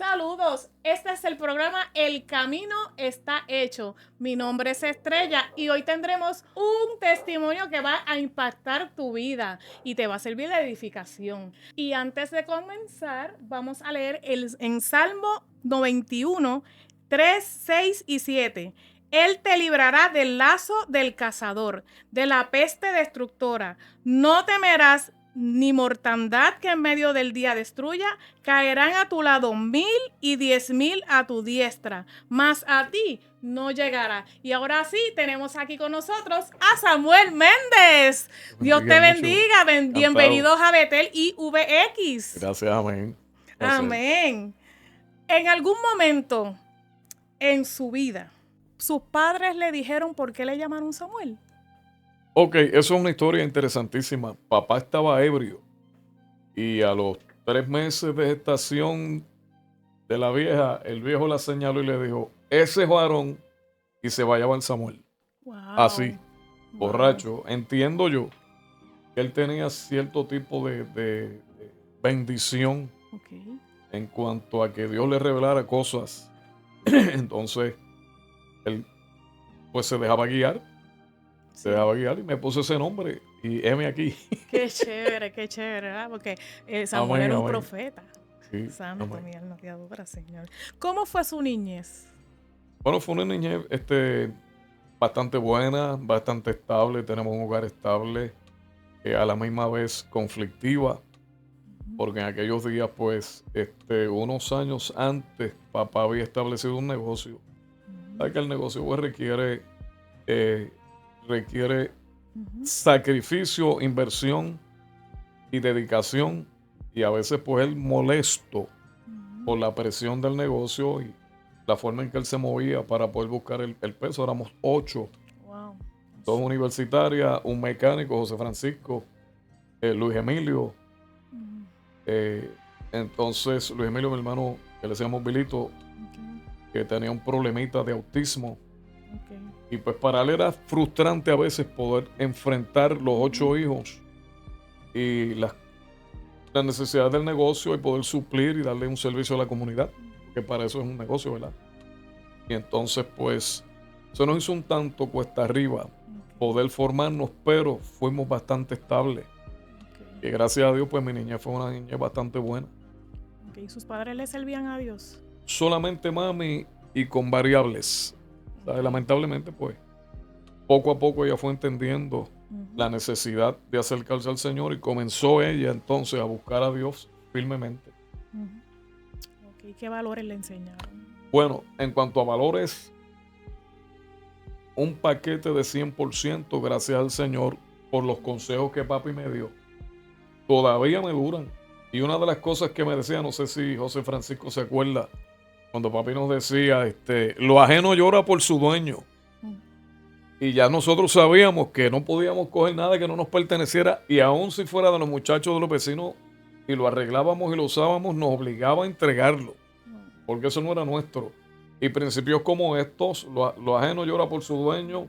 Saludos, este es el programa El Camino está hecho. Mi nombre es Estrella y hoy tendremos un testimonio que va a impactar tu vida y te va a servir de edificación. Y antes de comenzar, vamos a leer en Salmo 91, 3, 6 y 7. Él te librará del lazo del cazador, de la peste destructora. No temerás ni mortandad que en medio del día destruya. Caerán a tu lado 1,000 y 10,000 a tu diestra, mas a ti no llegará. Y ahora sí, tenemos aquí con nosotros a Samuel Méndez. Dios te bendiga. Bienvenidos a Betel IVX. Gracias, amén. Gracias. Amén. En algún momento en su vida, sus padres le dijeron por qué le llamaron Samuel. Ok, eso es una historia interesantísima. Papá estaba ebrio y a los 3 meses de gestación de la vieja, el viejo la señaló y le dijo, ese es varón, y se va a llamar Samuel. Wow. Así, borracho. Entiendo yo que él tenía cierto tipo de bendición en cuanto a que Dios le revelara cosas. Entonces, él pues se dejaba guiar. Se dejaba guiar y me puse ese nombre y heme aquí. Qué chévere, ¿verdad? Porque Samuel era un profeta. Sí, santo, mi alma te adora, Señor. ¿Cómo fue su niñez? Bueno, fue una niñez bastante buena, bastante estable. Tenemos un hogar estable, a la misma vez conflictiva, porque en aquellos días, pues, unos años antes, papá había establecido un negocio. ¿Sabes que el negocio pues, requiere sacrificio, inversión y dedicación, y a veces pues él molesto por la presión del negocio y la forma en que él se movía para poder buscar el peso. Éramos 8, 2 universitarias, un mecánico, José Francisco, Luis Emilio. Entonces Luis Emilio, mi hermano, que le decíamos Bilito, que tenía un problemita de autismo. Y pues para él era frustrante a veces poder enfrentar los 8 hijos y las necesidades del negocio y poder suplir y darle un servicio a la comunidad, que para eso es un negocio, ¿verdad? Y entonces pues se nos hizo un tanto cuesta arriba poder formarnos, pero fuimos bastante estables. Y gracias a Dios pues mi niñez fue una niñez bastante buena. ¿Y sus padres le servían a Dios? Solamente mami y con variables. ¿Sabes? Lamentablemente, pues, poco a poco ella fue entendiendo la necesidad de acercarse al Señor y comenzó ella entonces a buscar a Dios firmemente. ¿Qué valores le enseñaron? Bueno, en cuanto a valores, un paquete de 100%, gracias al Señor por los consejos que papi me dio. Todavía me duran. Y una de las cosas que me decía, no sé si José Francisco se acuerda, cuando papi nos decía, lo ajeno llora por su dueño. Y ya nosotros sabíamos que no podíamos coger nada que no nos perteneciera. Y aun si fuera de los muchachos de los vecinos y lo arreglábamos y lo usábamos, nos obligaba a entregarlo. Porque eso no era nuestro. Y principios como estos, lo ajeno llora por su dueño.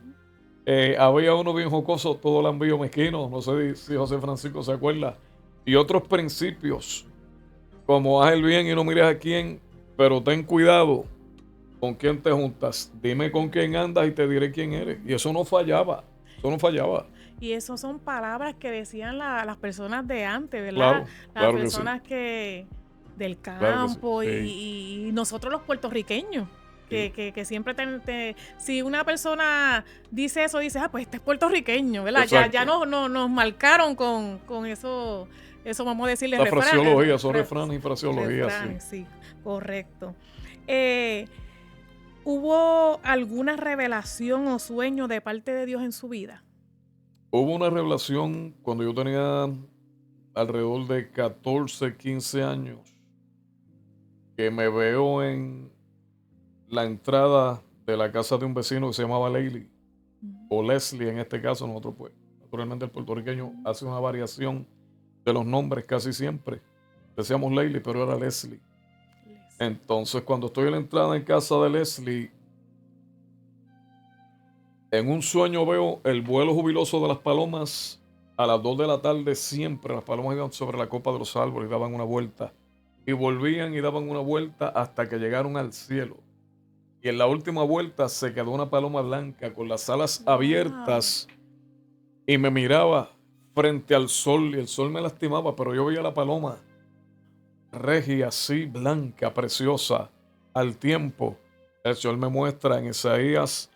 Había uno bien jocoso, todo el envío mezquino. No sé si José Francisco se acuerda. Y otros principios, como haz el bien y no mires a quién. Pero ten cuidado con quién te juntas. Dime con quién andas y te diré quién eres. Y eso no fallaba. Eso no fallaba. Y eso son palabras que decían las personas de antes, Claro, ¿verdad? Las claro personas que del campo, claro que sí. Y nosotros los puertorriqueños. Que siempre si una persona dice eso, dice, pues este es puertorriqueño, ¿verdad? Ya nos marcaron con eso vamos a decirle la fraseología, son refranes y fraseología, sí, correcto. ¿Hubo alguna revelación o sueño de parte de Dios en su vida? Hubo una revelación cuando yo tenía alrededor de 14, 15 años, que me veo en la entrada de la casa de un vecino que se llamaba Leili, o Leslie en este caso. Nosotros pues, naturalmente el puertorriqueño hace una variación de los nombres casi siempre. Decíamos Leili, pero era Leslie. Entonces cuando estoy en la entrada en casa de Leslie, en un sueño veo el vuelo jubiloso de las palomas a las 2 de la tarde. Siempre las palomas iban sobre la copa de los árboles y daban una vuelta. y volvían y daban una vuelta hasta que llegaron al cielo. Y en la última vuelta se quedó una paloma blanca con las alas Wow. abiertas y me miraba frente al sol y el sol me lastimaba, pero yo veía la paloma regia, así, blanca, preciosa, al tiempo. El Señor me muestra en Isaías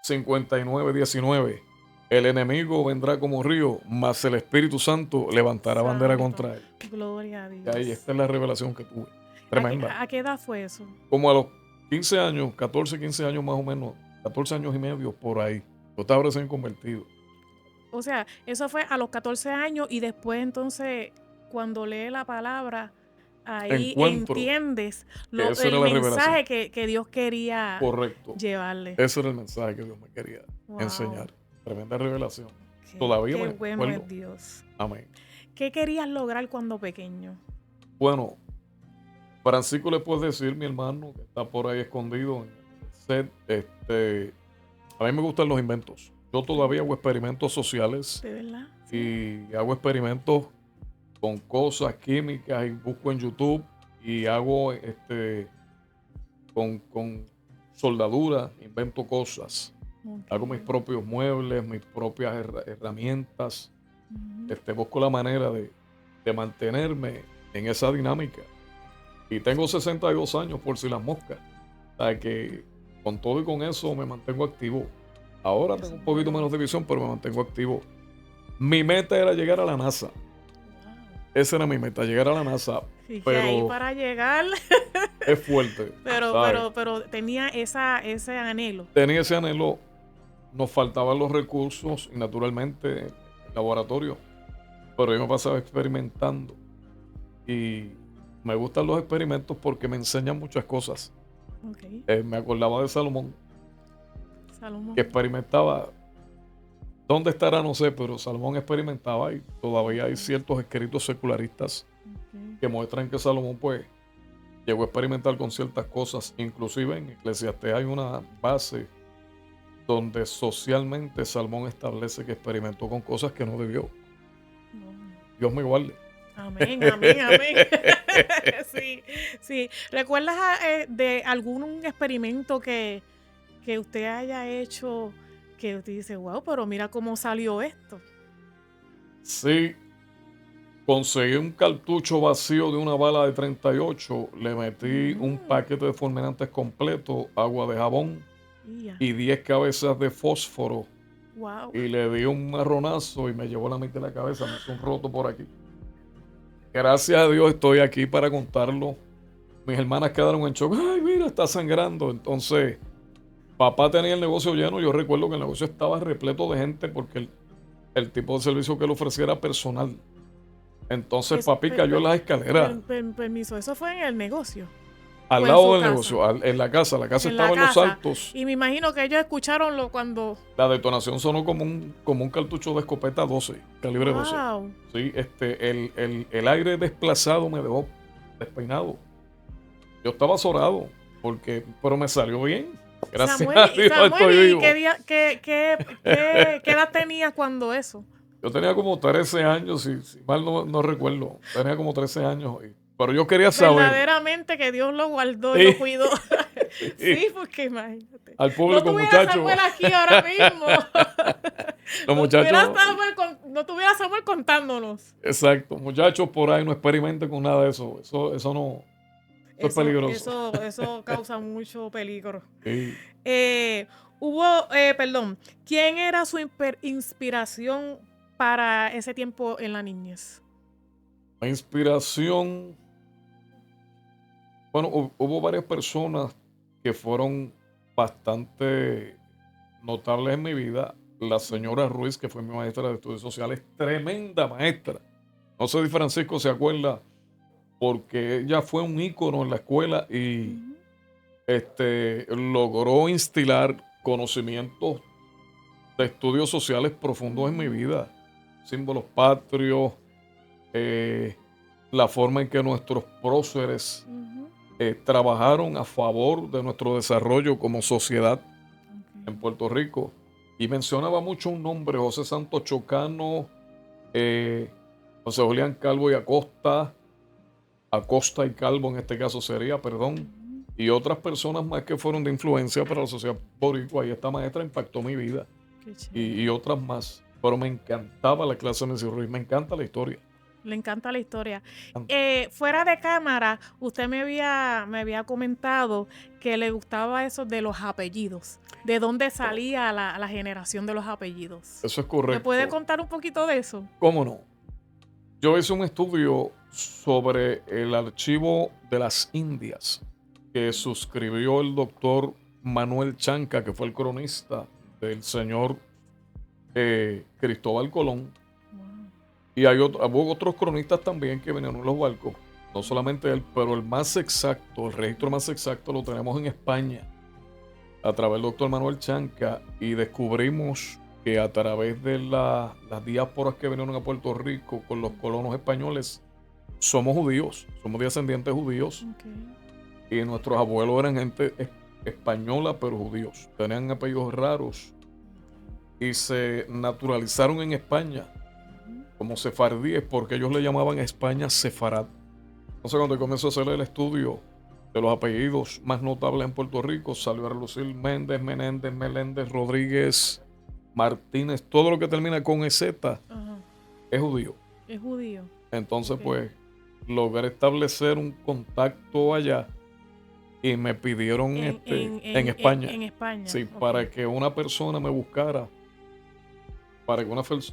59:19. El enemigo vendrá como río, mas el Espíritu Santo levantará bandera Santo. contra él. Gloria a Y ahí, Dios. esta es la revelación que tuve. Tremenda. A qué edad fue eso? Como a los 15 años, 14, 15 años más o menos, 14 años y medio por ahí. Yo estaba recién convertido. O sea, eso fue a los 14 años y después entonces cuando lee la palabra, ahí Encuentro entiendes que esa era el la revelación. mensaje que Dios quería Correcto. llevarle. Ese era el mensaje que Dios me quería Wow. enseñar. Tremenda revelación. Qué, Todavía qué me bueno acuerdo. es Dios. Amén. ¿Qué querías lograr cuando pequeño? Bueno, Francisco le puedes decir, mi hermano, que está por ahí escondido en el set. A mí me gustan los inventos. Yo todavía hago experimentos sociales ¿De verdad? Sí. y hago experimentos con cosas químicas y busco en YouTube y hago con soldadura, invento cosas. Hago mis Ok. propios muebles, mis propias herramientas. Ujú. Busco la manera de mantenerme en esa dinámica. Y tengo 62 años por si las moscas. O sea que con todo y con eso me mantengo activo. Ahora Eso tengo un es poquito bueno. menos de visión, pero me mantengo activo. Mi meta era llegar a la NASA. Wow. Esa era mi meta, llegar a la NASA. Y que ahí Pero para llegar, es fuerte, ¿sabes? pero tenía ese anhelo. Tenía ese anhelo, nos faltaban los recursos y naturalmente el laboratorio. Pero yo me pasaba experimentando. Y me gustan los experimentos porque me enseñan muchas cosas. Ok. Me acordaba de Salomón, que Salomón. experimentaba. ¿Dónde estará? No sé, pero Salomón experimentaba y todavía hay ciertos escritos secularistas Ok. que muestran que Salomón pues llegó a experimentar con ciertas cosas. Inclusive en Eclesiastés hay una base donde socialmente Salomón establece que experimentó con cosas que no debió. No. Dios me guarde. Amén, amén, amén. Sí, sí. ¿Recuerdas de algún experimento que usted haya hecho que usted dice, wow, pero mira cómo salió esto? Sí, conseguí un cartucho vacío de una bala de 38, le metí un Ujú. paquete de fulminantes completo, agua de jabón Ya. y 10 cabezas de fósforo Wow. y le di un marronazo y me llevó la mitad de la cabeza, me hizo un roto por aquí. Gracias a Dios estoy aquí para contarlo. Mis hermanas quedaron en shock. Ay, mira, está sangrando. Entonces, papá tenía el negocio lleno. Yo recuerdo que el negocio estaba repleto de gente porque el tipo de servicio que le ofrecía era personal. Entonces, Es, papi cayó en las escaleras. permiso, ¿eso fue en el negocio Al o en lado su del casa? negocio, en la casa. La casa En la estaba en los casa. altos. Y me imagino que ellos escucharon lo cuando... La detonación sonó como un cartucho de escopeta 12, calibre 12. Wow. Sí, el aire desplazado me dejó despeinado. Yo estaba azorado, pero me salió bien. Gracias a Dios Samuel, estoy ¿y vivo. qué edad tenías cuando eso? Yo tenía como 13 años, si mal no recuerdo. Tenía como 13 años. Pero yo quería saber. Verdaderamente que Dios lo guardó y lo Sí, cuidó. sí. Sí, porque imagínate. Al No público, tuviera a muchachos. Samuel aquí ahora mismo. Los No tuviera muchachos, No tuviera Samuel contándonos. exacto. Muchachos por ahí no experimenten con nada de eso. Eso no. Eso es peligroso. Eso causa mucho peligro. Sí. Perdón, ¿quién era su inspiración para ese tiempo en la niñez? La inspiración. Bueno, hubo varias personas que fueron bastante notables en mi vida. La señora Ruiz, que fue mi maestra de estudios sociales, tremenda maestra. No sé si Francisco se acuerda, porque ella fue un ícono en la escuela y Ujú. logró instilar conocimientos de estudios sociales profundos en mi Ujú. vida. Símbolos patrios, eh, la forma en que nuestros próceres Ujú. trabajaron a favor de nuestro desarrollo como sociedad en Ok. Puerto Rico. Y mencionaba mucho un nombre, José Santos Chocano, eh, José Julián Calvo y Acosta, Acosta y Calvo en este caso sería, perdón, Ujú. y otras personas más que fueron de influencia para la sociedad boricua. Y esta maestra impactó mi vida Qué y chévere. otras más. Pero me encantaba la clase de Messi Ruiz, me encanta la historia. Le encanta la historia. An- Fuera de cámara, usted me había comentado que le gustaba eso de los apellidos. ¿De dónde salía la generación de los apellidos? Eso es ¿Me puede correcto. contar un poquito de eso? ¿Cómo no? Yo hice un estudio sobre el archivo de las Indias que suscribió el doctor Manuel Chanca, que fue el cronista del señor Cristóbal Colón. Wow. Y hubo otros cronistas también que venían en los barcos, no solamente él, pero el más exacto, el registro más exacto lo tenemos en España, a través del doctor Manuel Chanca, y descubrimos que a través de las diásporas que vinieron a Puerto Rico con los colonos españoles, somos judíos, somos descendientes judíos, Okay. y nuestros abuelos eran gente española, pero judíos, tenían apellidos raros y se naturalizaron en España Ujú. como sefardíes, porque ellos le llamaban a España Sefarad. Entonces, cuando comenzó a hacer el estudio de los apellidos más notables en Puerto Rico, salió a relucir Méndez, Menéndez, Meléndez, Rodríguez, Martínez, todo lo que termina con EZ Ajá. es judío. Es judío. Entonces, Ok. pues, logré establecer un contacto allá y me pidieron en España, En España. sí, Ok. para que una persona me buscara, para que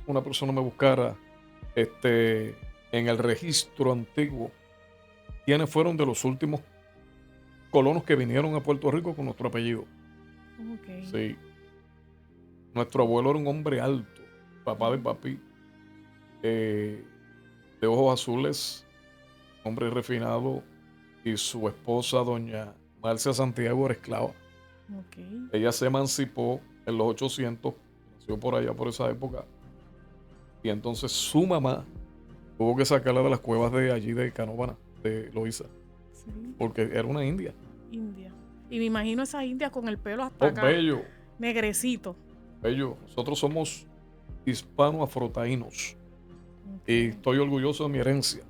una persona me buscara en el registro antiguo quiénes fueron de los últimos colonos que vinieron a Puerto Rico con nuestro apellido. Ok. Sí, nuestro abuelo era un hombre alto, papá de papi, eh, de ojos azules, hombre refinado, y su esposa, doña Marcia Santiago, era esclava. Ok. Ella se emancipó en los 800, nació por allá, por esa época, y entonces su mamá tuvo que sacarla de las cuevas de allí, de Canóvana, de Loíza, Sí. porque era una india. India. Y me imagino esa India con el pelo hasta Oh, acá. bello, Negrecito. bello. Nosotros somos hispano-afrotaínos. Ok. Y estoy orgulloso de mi herencia.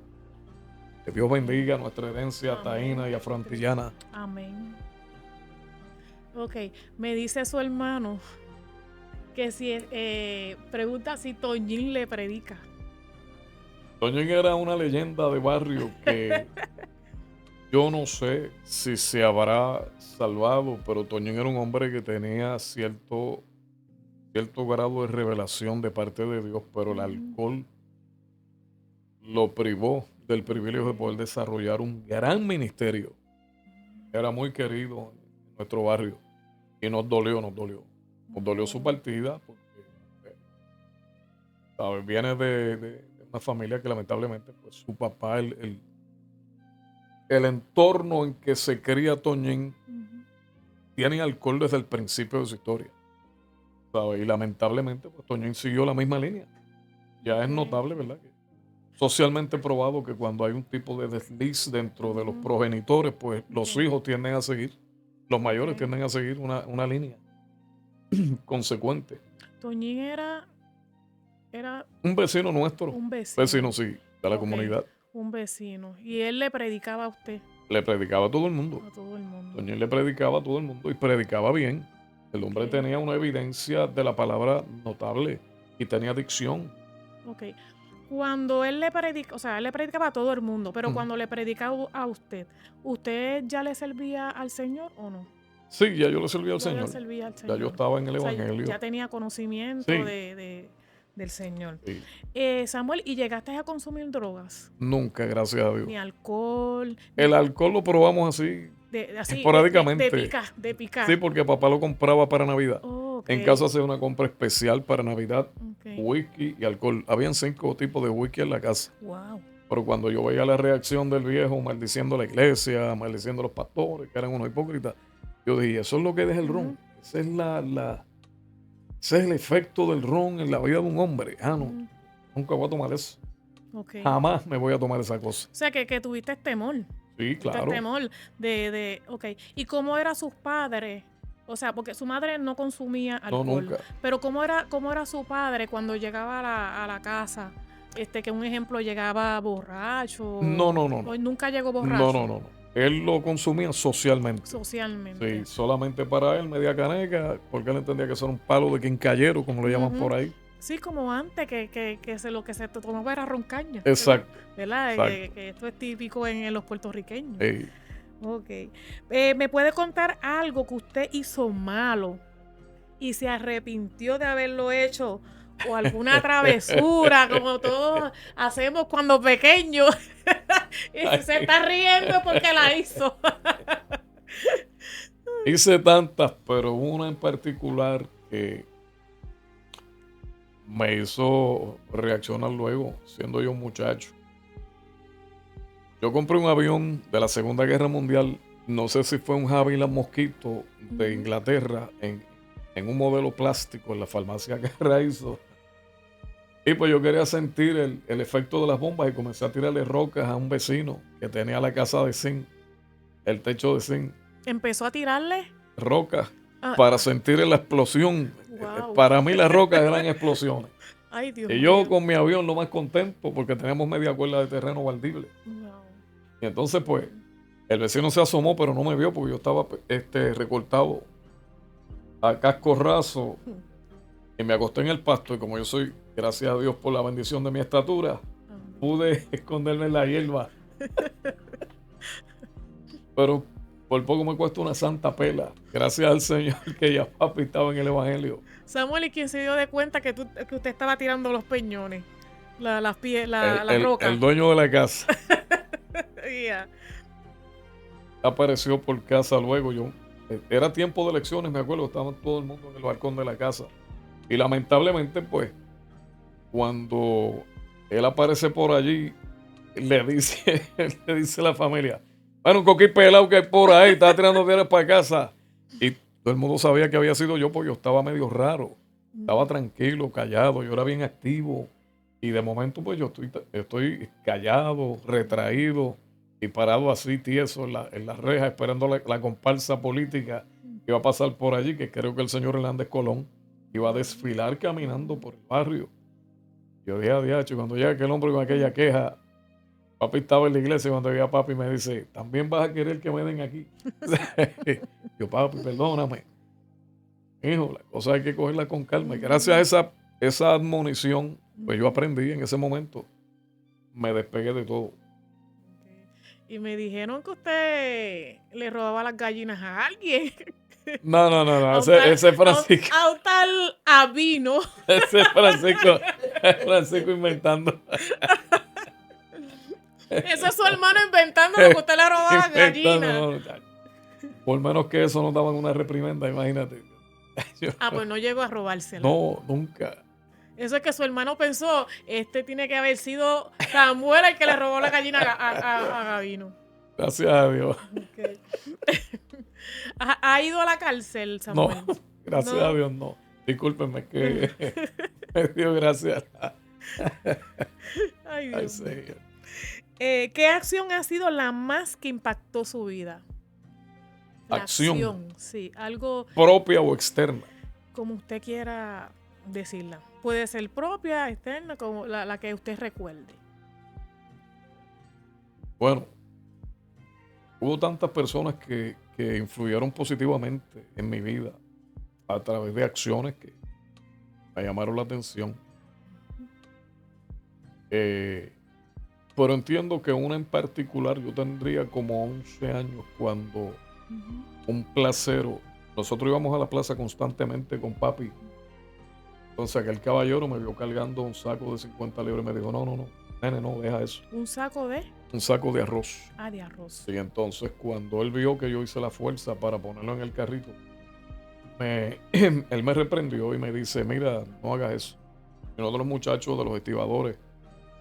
Que Dios bendiga nuestra herencia taína Amén. y afroantillana. Amén. Ok. Me dice su hermano que si pregunta si Toñín le predica. Toñín era una leyenda de barrio que yo no sé si se habrá salvado, pero Toñín era un hombre que tenía cierto grado de revelación de parte de Dios, pero el Ujú. alcohol lo privó del privilegio de poder desarrollar un gran ministerio. Era muy querido en nuestro barrio y nos dolió, nos dolió. Nos dolió su Ok. partida porque ¿sabes? Viene de una familia que lamentablemente, pues su papá, el entorno en que se cría Toñín, Ujú. tiene alcohol desde el principio de su historia, ¿sabes? Y lamentablemente, pues Toñín siguió la misma línea. Ya es Ok. notable, ¿verdad? Que socialmente probado que cuando hay un tipo de desliz dentro de los Ujú. progenitores, pues los Ok. hijos tienden a seguir, los mayores Ok. tienden a seguir una línea consecuente. Toñín era Un vecino nuestro, un vecino vecino. sí, de la Ok. comunidad, Un vecino. Y él le predicaba a usted, le predicaba a todo el mundo. a todo el mundo. Toñín le predicaba a todo el mundo y predicaba bien. El hombre Ok. tenía una evidencia de la palabra notable y tenía dicción. Ok. Cuando él le predica, o sea, él le predicaba a todo el mundo, pero Ujú. cuando le predicaba a usted, ¿usted ya le servía al Señor o no? Sí, ya yo le servía al Ya le Señor. servía al Ya yo Señor. estaba en el O sea, Evangelio. ya tenía conocimiento Sí, del Señor. sí. Samuel, ¿y llegaste a consumir drogas? Nunca, gracias a Dios. Ni alcohol, El alcohol lo probamos así, así, esporádicamente. de Sí, picar. porque papá lo compraba para Navidad. Oh, ok, En casa hacía una compra especial para Navidad, ok. whisky y alcohol. Habían 5 tipos de whisky en la casa. Wow. Pero cuando yo veía la reacción del viejo maldiciendo la iglesia, maldiciendo a los pastores, que eran unos hipócritas, yo dije, eso es lo que deja el ron. Ujú, Ese es el efecto del ron en la vida de un hombre. Ah, no, ujú, nunca voy a tomar eso. ok. Jamás me voy a tomar esa cosa. O sea, que tuviste temor. Sí, Tuviste claro. temor ok. ¿Y cómo eran sus padres? O sea, porque su madre no consumía No, alcohol. nunca. Pero cómo era su padre cuando llegaba a la casa? Que un ejemplo llegaba borracho. No. O nunca llegó borracho. No. Él lo consumía socialmente. Socialmente. Sí, solamente para él, media caneca, porque él entendía que eso era un palo de quincallero, como lo llaman por ahí. Sí, como antes, lo que se tomaba era roncaña. Exacto. ¿Verdad? Exacto. Que esto es típico en los puertorriqueños. Sí. Ok. ¿Me puede contar algo que usted hizo malo y se arrepintió de haberlo hecho? O alguna travesura, como todos hacemos cuando pequeños. Y se está riendo porque la hizo. Hice tantas, pero una en particular que me hizo reaccionar luego, siendo yo un muchacho. Yo compré un avión de la Segunda Guerra Mundial, no sé si fue un Havilland Mosquito de Inglaterra, en un modelo plástico en la farmacia Guerra hizo. Y pues yo quería sentir el efecto de las bombas y comencé a tirarle rocas a un vecino que tenía la casa de zinc, el techo de zinc. ¿Empezó a tirarle? Rocas para sentir la explosión. Wow. Para mí las rocas eran explosiones. Ay, Dios Y yo mío. con mi avión lo más contento porque teníamos media cuerda de terreno baldible. Wow. Y entonces pues el vecino se asomó pero no me vio porque yo estaba recortado a casco raso y me acosté en el pasto y como yo soy, gracias a Dios por la bendición de mi estatura, pude esconderme en la hierba. Pero por poco me cuesta una santa pela. Gracias al Señor que ya papi estaba en el Evangelio. Samuel, ¿y quién se dio de cuenta que usted estaba tirando los peñones? Las rocas. El dueño de la casa. Yeah. Apareció por casa luego. Era tiempo de elecciones, me acuerdo. Estaba todo el mundo en el balcón de la casa. Y lamentablemente, pues, cuando él aparece por allí, le dice a la familia: bueno, un coquí pelado que hay por ahí, estaba tirando piedras para casa. Y todo el mundo sabía que había sido yo porque yo estaba medio raro. Estaba tranquilo, callado, yo era bien activo. Y de momento, pues yo estoy callado, retraído y parado así, tieso, en la reja, esperando la comparsa política que iba a pasar por allí, que creo que el señor Hernández Colón iba a desfilar caminando por el barrio. Yo dije, adiacho, cuando llega aquel hombre con aquella queja, papi estaba en la iglesia y cuando veía a papi me dice: ¿también vas a querer que me den aquí? Yo, papi, perdóname. Hijo, la cosa hay que cogerla con calma. Y gracias a esa admonición, pues yo aprendí en ese momento. Me despegué de todo. Y me dijeron que usted le robaba las gallinas a alguien. No. Ese es Francisco. A un tal Avino. Ese es Francisco inventando. Ese es su hermano inventando lo que usted le robaba a las gallinas. No. Por menos que eso nos daban una reprimenda, imagínate. Pues no llegó a robársela. No, nunca. Eso es que su hermano pensó, tiene que haber sido Samuel el que le robó la gallina a Gavino. Gracias a Dios. Okay. ¿Ha ido a la cárcel, Samuel? No, gracias a Dios no. Discúlpenme, que me dio gracias. Ay, Dios. ¿Qué acción ha sido la más que impactó su vida? Acción. Sí, algo propia o externa. Como usted quiera decirla. Puede ser propia, externa, como la que usted recuerde. Bueno, hubo tantas personas que influyeron positivamente en mi vida a través de acciones que me llamaron la atención. Pero entiendo que una en particular, yo tendría como 11 años cuando un placero, nosotros íbamos a la plaza constantemente con papi. Entonces aquel caballero me vio cargando un saco de 50 libras y me dijo: no, nene, no, deja eso. ¿Un saco de? Un saco de arroz. De arroz. Y entonces cuando él vio que yo hice la fuerza para ponerlo en el carrito, él me reprendió y me dice: mira, no hagas eso. Y uno de los muchachos de los estibadores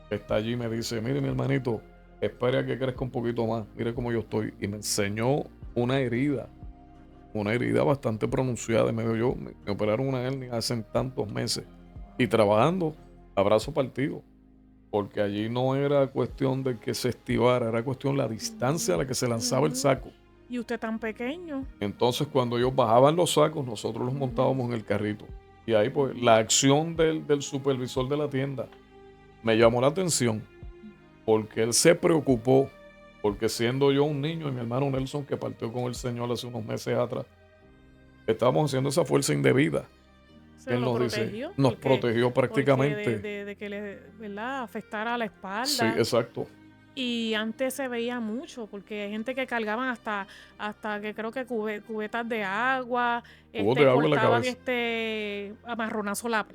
que está allí me dice: mire, mi hermanito, espere a que crezca un poquito más, mire cómo yo estoy. Y me enseñó una herida bastante pronunciada. Y me dijo: yo me operaron una hernia hace tantos meses y trabajando a brazo partido, porque allí no era cuestión de que se estibara, era cuestión de la distancia a la que se lanzaba el saco. ¿Y usted tan pequeño? Entonces cuando ellos bajaban los sacos, nosotros los montábamos en el carrito. Y ahí pues la acción del supervisor de la tienda Me llamó la atención porque él se preocupó, porque siendo yo un niño y mi hermano Nelson, que partió con el Señor hace unos meses atrás, estábamos haciendo esa fuerza indebida. Se Él lo nos dice, protegió nos protegió porque prácticamente. de que le, ¿verdad?, afectara la Sí, espalda. exacto. Y antes se veía mucho, porque hay gente que cargaban hasta que creo que cubetas de agua, Tuvo de agua en la cortaban cabeza. a marronazo las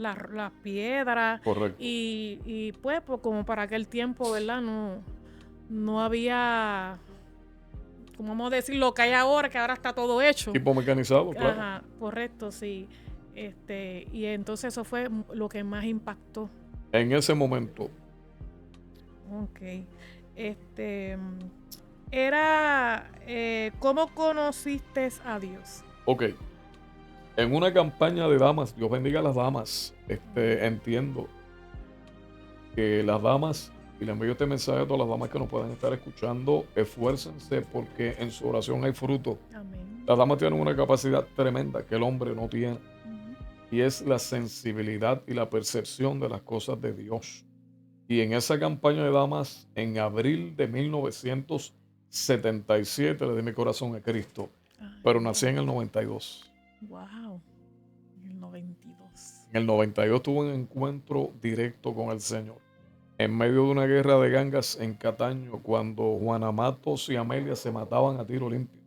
piedras, Correcto. y pues como para aquel tiempo, ¿verdad? No había, ¿cómo vamos a decir lo que hay ahora, que ahora está todo hecho? Tipo mecanizado, claro. Ajá, correcto, sí. Y entonces eso fue lo que más impactó. En ese momento, Ok. Era, ¿cómo conociste a Dios? ok, en una campaña de damas, Dios bendiga a las damas, entiendo que las damas, y le envío este mensaje a todas las damas que nos puedan estar escuchando, esfuércense porque en su oración hay fruto. Amén. Las damas tienen una capacidad tremenda que el hombre no tiene, Ujú. y es la sensibilidad y la percepción de las cosas de Dios. Y en esa campaña de damas, en abril de 1977, le di mi corazón a Cristo, Ay, pero nací en el 92. wow. El 92. En el 92 tuve un encuentro directo con el Señor. En medio de una guerra de gangas en Cataño, cuando Juana Matos y Amelia se mataban a tiro limpio.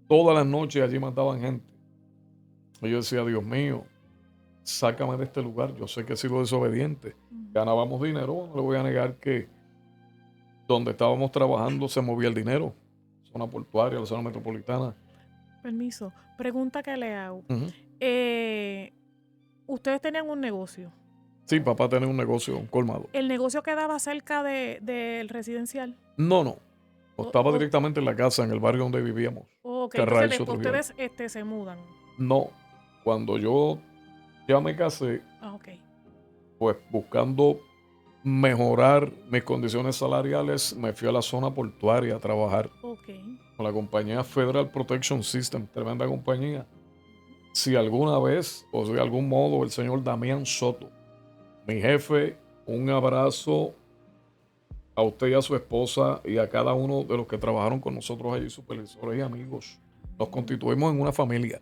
Todas las noches allí mataban gente. Y yo decía, Dios mío, sácame de este lugar. Yo sé que he sido desobediente. Ganábamos dinero, no le voy a negar que donde estábamos trabajando se movía el dinero. Zona portuaria, la zona metropolitana. Permiso. Pregunta que le hago. Ujú. Ustedes tenían un negocio. Sí, papá tenía un negocio, un colmado. ¿El negocio quedaba cerca del residencial? No. Estaba O- directamente en la casa, en el barrio donde vivíamos. Ok, Carrael, entonces Sotrujillo. ustedes se mudan. No, cuando yo ya me casé, Ah, ok. pues buscando mejorar mis condiciones salariales, me fui a la zona portuaria a trabajar Ok. con la compañía Federal Protection System, tremenda compañía. Si alguna vez o de algún modo el señor Damián Soto, mi jefe, un abrazo a usted y a su esposa y a cada uno de los que trabajaron con nosotros allí, supervisores y amigos. Nos constituimos en una familia.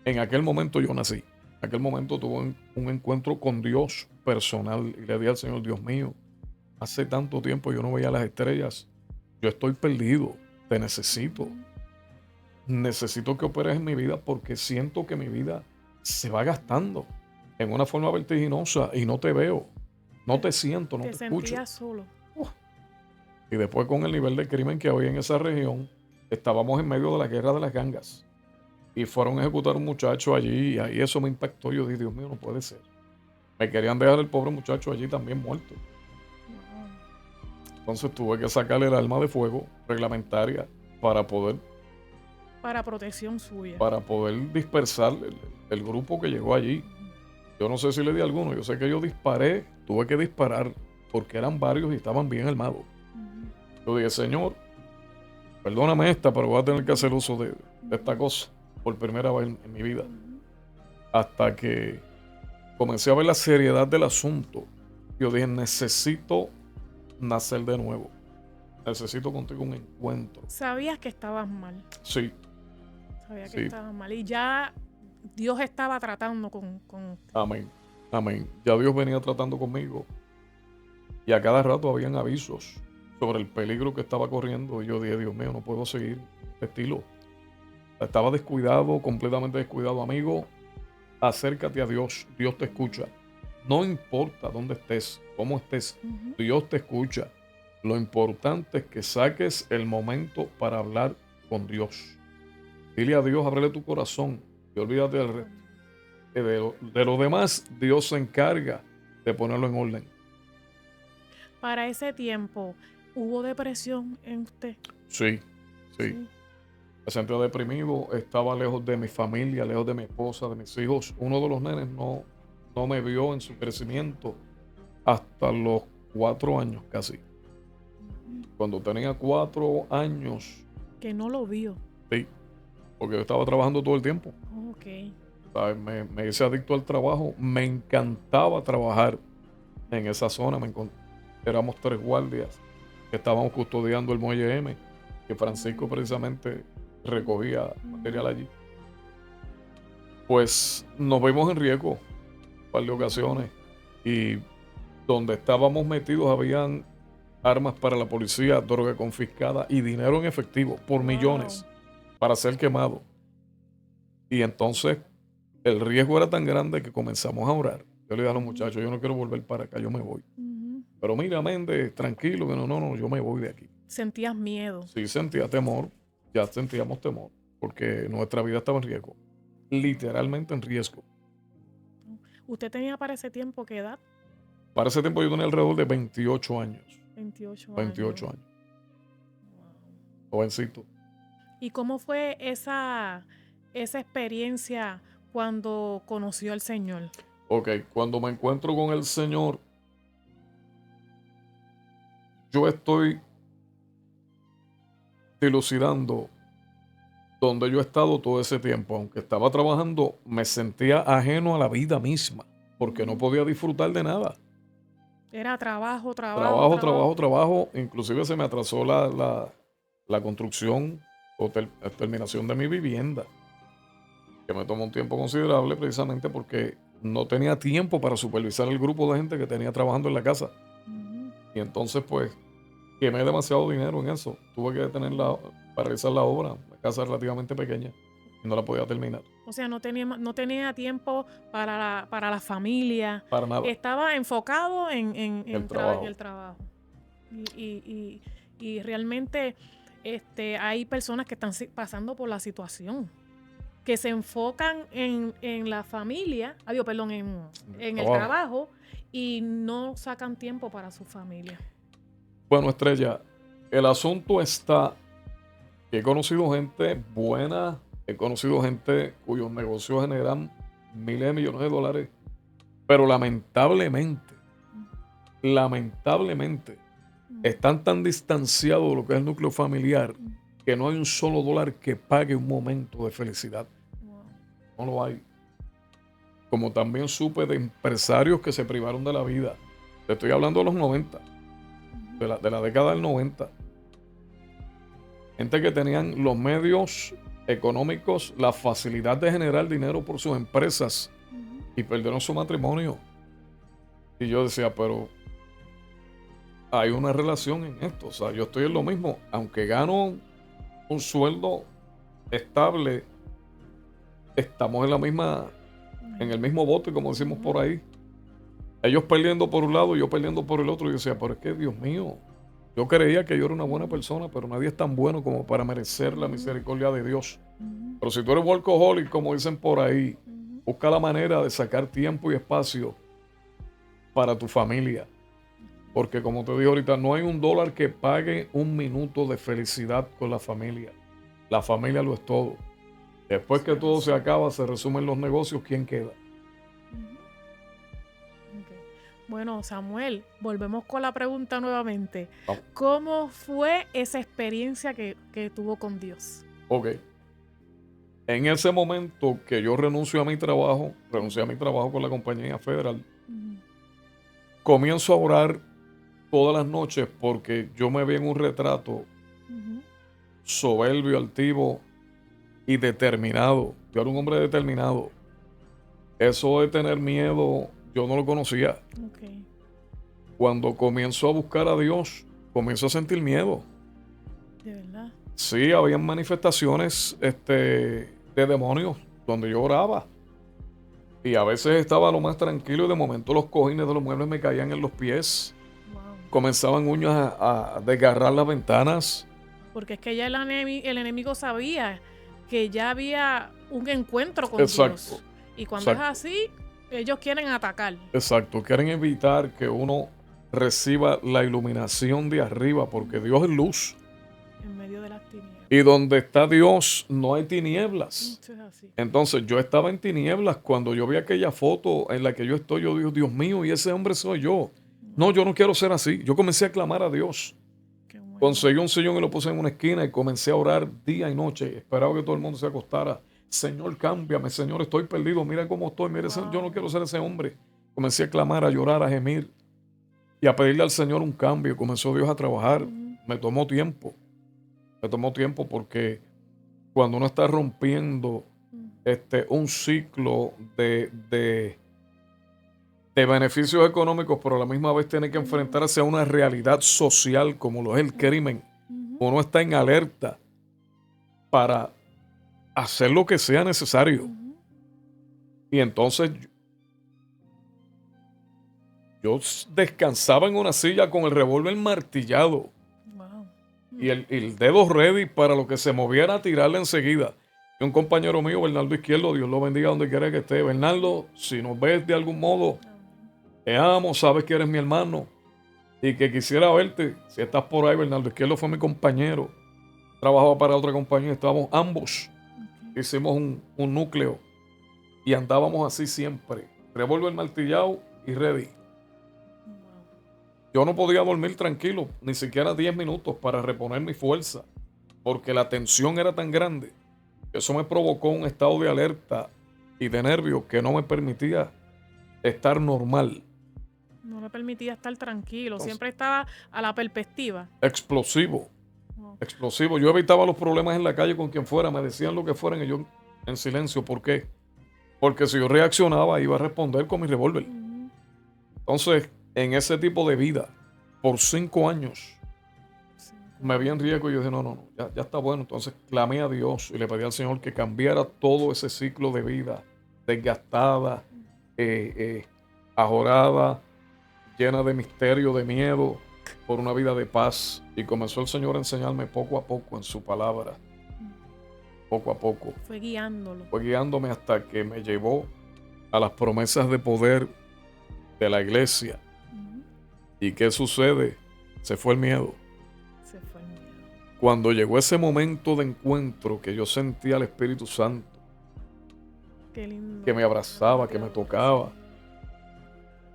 En aquel momento yo nací. En aquel momento tuve un encuentro con Dios personal y le dije al Señor, Dios mío, hace tanto tiempo yo no veía las estrellas. Yo estoy perdido. Te necesito. Necesito que operes en mi vida porque siento que mi vida se va gastando en una forma vertiginosa y no te veo, no te siento, no Te te escucho. sentías solo. Y después con el nivel de crimen que había en esa región, estábamos en medio de la guerra de las gangas. Y fueron a ejecutar un muchacho allí y ahí eso me impactó. Yo dije, Dios mío, no puede ser. Me querían dejar el pobre muchacho allí también muerto. Wow. Entonces tuve que sacarle el arma de fuego reglamentaria para poder Para protección suya. dispersar el grupo que llegó allí. Yo no sé si le di a alguno, yo sé que yo disparé, tuve que disparar porque eran varios y estaban bien armados. Yo dije, Señor, perdóname esta, pero voy a tener que hacer uso de esta cosa por primera vez en mi vida. Hasta que comencé a ver la seriedad del asunto. Yo dije, necesito nacer de nuevo. Necesito contigo un encuentro. Sabías que estabas mal. Sí. Sabía que Sí. estabas mal. Y ya Dios estaba tratando con Amén. Amén. Ya Dios venía tratando conmigo. Y a cada rato habían avisos sobre el peligro que estaba corriendo. Y yo dije, Dios mío, no puedo seguir este estilo. Estaba descuidado, completamente descuidado, amigo. Acércate a Dios. Dios te escucha. No importa dónde estés, cómo estés. Dios te escucha. Lo importante es que saques el momento para hablar con Dios. Dile a Dios, ábrele tu corazón y olvídate del resto. De lo demás, Dios se encarga de ponerlo en orden. Para ese tiempo, ¿hubo depresión en usted? Sí. Me sentía deprimido, estaba lejos de mi familia, lejos de mi esposa, de mis hijos. Uno de los nenes no me vio en su crecimiento hasta los 4 años casi. Cuando tenía 4 años. Que no lo vio. Sí, porque yo estaba trabajando todo el tiempo. Ok. ¿Sabes? Me hice adicto al trabajo. Me encantaba trabajar en esa zona. Éramos 3 guardias que estábamos custodiando el muelle M, que Francisco precisamente recogía material allí. Pues nos vimos en riesgo un par de ocasiones, y donde estábamos metidos habían armas para la policía, droga confiscada y dinero en efectivo por millones para ser quemado. Y entonces el riesgo era tan grande que comenzamos a orar. Yo le dije a los muchachos, yo no quiero volver para acá, yo me voy. Pero mira, Méndez, tranquilo, que no, yo me voy de aquí. ¿Sentías miedo? Sí, sentía temor, ya sentíamos temor, porque nuestra vida estaba en riesgo, literalmente en riesgo. ¿Usted tenía para ese tiempo qué edad? Para ese tiempo yo tenía alrededor de 28 años. 28 años. Jovencito. ¿Y cómo fue esa experiencia cuando conoció al Señor? Ok, cuando me encuentro con el Señor, yo estoy dilucidando donde yo he estado todo ese tiempo. Aunque estaba trabajando, me sentía ajeno a la vida misma, porque no podía disfrutar de nada. Era trabajo. Inclusive se me atrasó la construcción o terminación de mi vivienda, que me tomó un tiempo considerable precisamente porque no tenía tiempo para supervisar el grupo de gente que tenía trabajando en la casa. Y entonces pues quemé demasiado dinero en eso. Tuve que para realizar la obra. Una casa relativamente pequeña y no la podía terminar. O sea, no tenía tiempo para la familia. Para nada. Estaba enfocado en el trabajo. el trabajo. Y realmente hay personas que están pasando por la situación, que se enfocan en la familia, en el trabajo, y no sacan tiempo para su familia. Bueno, Estrella, el asunto está que he conocido gente buena, he conocido gente cuyos negocios generan miles de millones de dólares, pero lamentablemente, están tan distanciados de lo que es el núcleo familiar que no hay un solo dólar que pague un momento de felicidad. No lo hay. Como también supe de empresarios que se privaron de la vida. Te estoy hablando de los 90, de la década del 90. Gente que tenían los medios económicos, la facilidad de generar dinero por sus empresas y perdieron su matrimonio. Y yo decía, pero hay una relación en esto. O sea, yo estoy en lo mismo. Aunque gano un sueldo estable, estamos en el mismo bote, como decimos por ahí. Ellos perdiendo por un lado y yo perdiendo por el otro. Y yo decía, pero es que, Dios mío, yo creía que yo era una buena persona, pero nadie es tan bueno como para merecer la misericordia de Dios. Pero si tú eres workaholic, como dicen por ahí, busca la manera de sacar tiempo y espacio para tu familia. Porque como te dije ahorita, no hay un dólar que pague un minuto de felicidad con la familia. La familia lo es todo. Después que todo se acaba, se resumen los negocios, ¿quién queda? Bueno, Samuel, volvemos con la pregunta nuevamente. Vamos. ¿Cómo fue esa experiencia que tuvo con Dios? Ok. En ese momento que yo renuncié a mi trabajo con la compañía federal, comienzo a orar todas las noches porque yo me vi en un retrato soberbio, altivo y determinado. Yo era un hombre determinado. Eso de tener miedo, yo no lo conocía. Okay. Cuando comienzo a buscar a Dios, comienzo a sentir miedo. ¿De verdad? Sí, habían manifestaciones de demonios donde yo oraba. Y a veces estaba lo más tranquilo y de momento los cojines de los muebles me caían en los pies. Wow. Comenzaban uñas a desgarrar las ventanas. Porque es que ya el enemigo sabía que ya había un encuentro con Exacto. Dios. Y cuando es así, ellos quieren atacar. Exacto, quieren evitar que uno reciba la iluminación de arriba, porque Dios es luz. En medio de las tinieblas. Y donde está Dios no hay tinieblas. Eso es así. Entonces yo estaba en tinieblas cuando yo vi aquella foto en la que yo estoy. Yo digo, Dios mío, y ese hombre soy yo. No, yo no quiero ser así. Yo comencé a clamar a Dios. Bueno. Conseguí un sillón y lo puse en una esquina y comencé a orar día y noche. Esperaba que todo el mundo se acostara. Señor, cámbiame, Señor, estoy perdido. Mira cómo estoy. Mira, yo no quiero ser ese hombre. Comencé a clamar, a llorar, a gemir. y a pedirle al Señor un cambio. Comenzó Dios a trabajar. Ujú. Me tomó tiempo porque cuando uno está rompiendo un ciclo de beneficios económicos, pero a la misma vez tiene que enfrentarse a una realidad social como lo es el crimen, Ujú. uno está en alerta para hacer lo que sea necesario. Ujú. Y entonces yo descansaba en una silla con el revólver martillado Wow. y el dedo ready para lo que se moviera a tirarle enseguida. Y un compañero mío, Bernardo Izquierdo, Dios lo bendiga donde quiera que esté. Bernardo, si nos ves de algún modo, te amo, sabes que eres mi hermano y que quisiera verte. Si estás por ahí, Bernardo Izquierdo fue mi compañero. Trabajaba para otra compañía, estábamos ambos. Ok. Hicimos un núcleo y andábamos así siempre. Revólver martillado y ready. Wow. Yo no podía dormir tranquilo, ni siquiera 10 minutos para reponer mi fuerza, porque la tensión era tan grande. Eso me provocó un estado de alerta y de nervio que no me permitía estar normal. No le permitía estar tranquilo, Entonces, siempre estaba a la perspectiva. explosivo, Wow. explosivo. Yo evitaba los problemas en la calle con quien fuera, me decían lo que fueran y yo en silencio. ¿Por qué? Porque si yo reaccionaba iba a responder con mi revólver. Ujú. Entonces, en ese tipo de vida, por 5 años, Sí, me vi en riesgo y yo dije, no, ya está bueno. Entonces clamé a Dios y le pedí al Señor que cambiara todo ese ciclo de vida desgastada, ajorada, llena de misterio, de miedo, por una vida de paz. Y comenzó el Señor a enseñarme poco a poco en su palabra, poco a poco. fue guiándolo. Fue guiándome hasta que me llevó a las promesas de poder de la iglesia. Ujú. ¿Y qué sucede? Se fue el miedo. Se fue el miedo. Cuando llegó ese momento de encuentro que yo sentía al Espíritu Santo, Qué lindo. que me abrazaba, que me tocaba,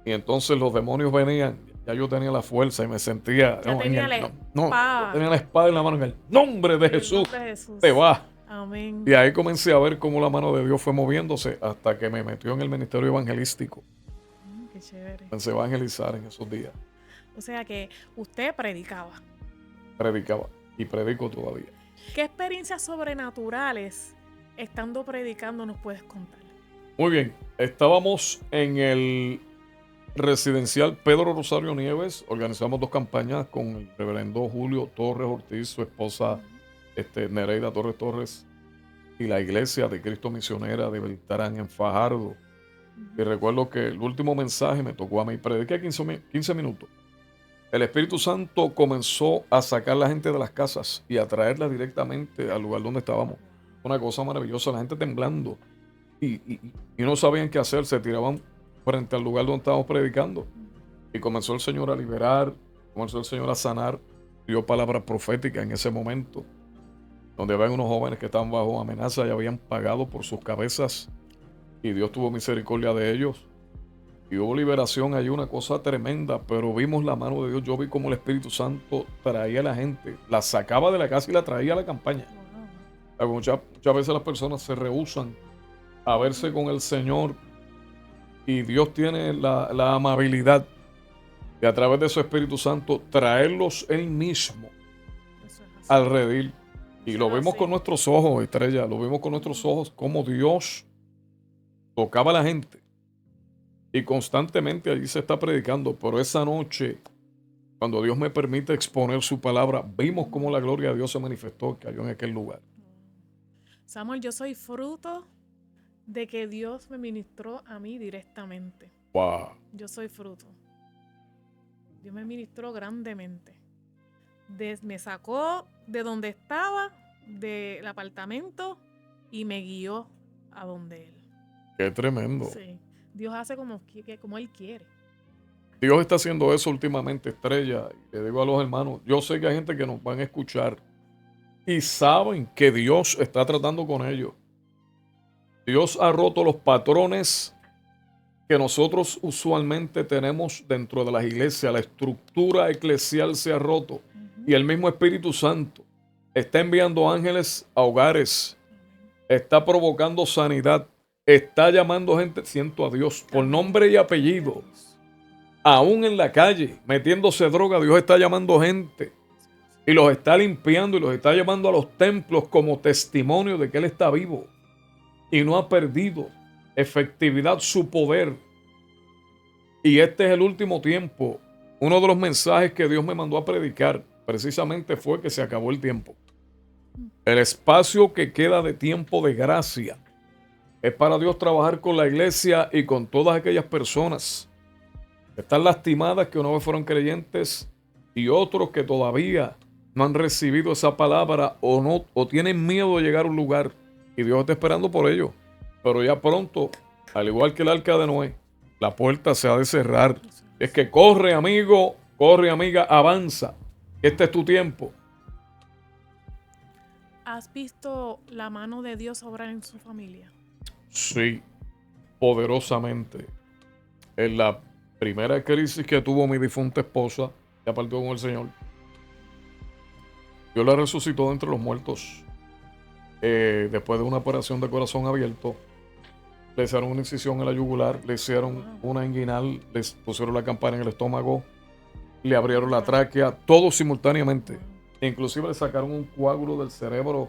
y entonces los demonios venían, ya yo tenía la fuerza y me sentía, Ya tenía la yo espada. tenía la espada en la mano, en el nombre de En el Jesús, nombre de Jesús. te vas. Amén. Y ahí comencé a ver cómo la mano de Dios fue moviéndose hasta que me metió en el ministerio evangelístico. Qué chévere. Comencé a evangelizar en esos días, O sea que usted predicaba. predicaba y predico todavía. ¿Qué experiencias sobrenaturales estando predicando nos puedes contar? Muy bien, estábamos en el residencial Pedro Rosario Nieves, organizamos 2 campañas con el reverendo Julio Torres Ortiz, su esposa Nereida Torres Torres y la iglesia de Cristo Misionera de Beltrán en Fajardo. Y recuerdo que el último mensaje me tocó a mí, prediqué 15 minutos. El Espíritu Santo comenzó a sacar a la gente de las casas y a traerla directamente al lugar donde estábamos. Una cosa maravillosa, la gente temblando y no sabían qué hacer, se tiraban frente al lugar donde estábamos predicando. Y comenzó el Señor a liberar, comenzó el Señor a sanar, dio palabras proféticas en ese momento, donde habían unos jóvenes que estaban bajo amenaza y habían pagado por sus cabezas, y Dios tuvo misericordia de ellos. Y hubo liberación, hay una cosa tremenda, pero vimos la mano de Dios. Yo vi cómo el Espíritu Santo traía a la gente, la sacaba de la casa y la traía a la campaña. Wow. Muchas veces las personas se rehúsan a verse con el Señor, y Dios tiene la amabilidad de, a través de su Espíritu Santo, traerlos Él mismo Eso es así. al redil. Y lo Eso es vimos así. con nuestros ojos, Estrella, lo vimos con nuestros ojos, cómo Dios tocaba a la gente. Y constantemente allí se está predicando, pero esa noche, cuando Dios me permite exponer su palabra, vimos cómo la gloria de Dios se manifestó, cayó en aquel lugar. Samuel, yo soy fruto de que Dios me ministró a mí directamente. Wow. Yo soy fruto. Dios me ministró grandemente. Me sacó de donde estaba, del apartamento, y me guió a donde Él. Qué tremendo. Sí. Dios hace como Él quiere. Dios está haciendo eso últimamente, Estrella. Y le digo a los hermanos, yo sé que hay gente que nos van a escuchar y saben que Dios está tratando con ellos. Dios ha roto los patrones que nosotros usualmente tenemos dentro de las iglesias. La estructura eclesial se ha roto. Y el mismo Espíritu Santo está enviando ángeles a hogares, está provocando sanidad, está llamando gente, siento a Dios, por nombre y apellido. Aún en la calle, metiéndose droga, Dios está llamando gente y los está limpiando y los está llevando a los templos como testimonio de que Él está vivo y no ha perdido efectividad su poder. Y este es el último tiempo. Uno de los mensajes que Dios me mandó a predicar precisamente fue que se acabó el tiempo. El espacio que queda de tiempo de gracia es para Dios trabajar con la iglesia y con todas aquellas personas que están lastimadas, que una vez fueron creyentes, y otros que todavía no han recibido esa palabra o tienen miedo de llegar a un lugar, y Dios está esperando por ellos. Pero ya pronto, al igual que el arca de Noé, la puerta se ha de cerrar. Es que corre, amigo, corre, amiga, avanza. Este es tu tiempo. ¿Has visto la mano de Dios obrar en su familia? Sí, poderosamente. En la primera crisis que tuvo mi difunta esposa, ya partió con el Señor, Dios la resucitó de entre los muertos. Después de una operación de corazón abierto, le hicieron una incisión en la yugular, le hicieron una inguinal, le pusieron la campana en el estómago, le abrieron la tráquea, todo simultáneamente. Inclusive le sacaron un coágulo del cerebro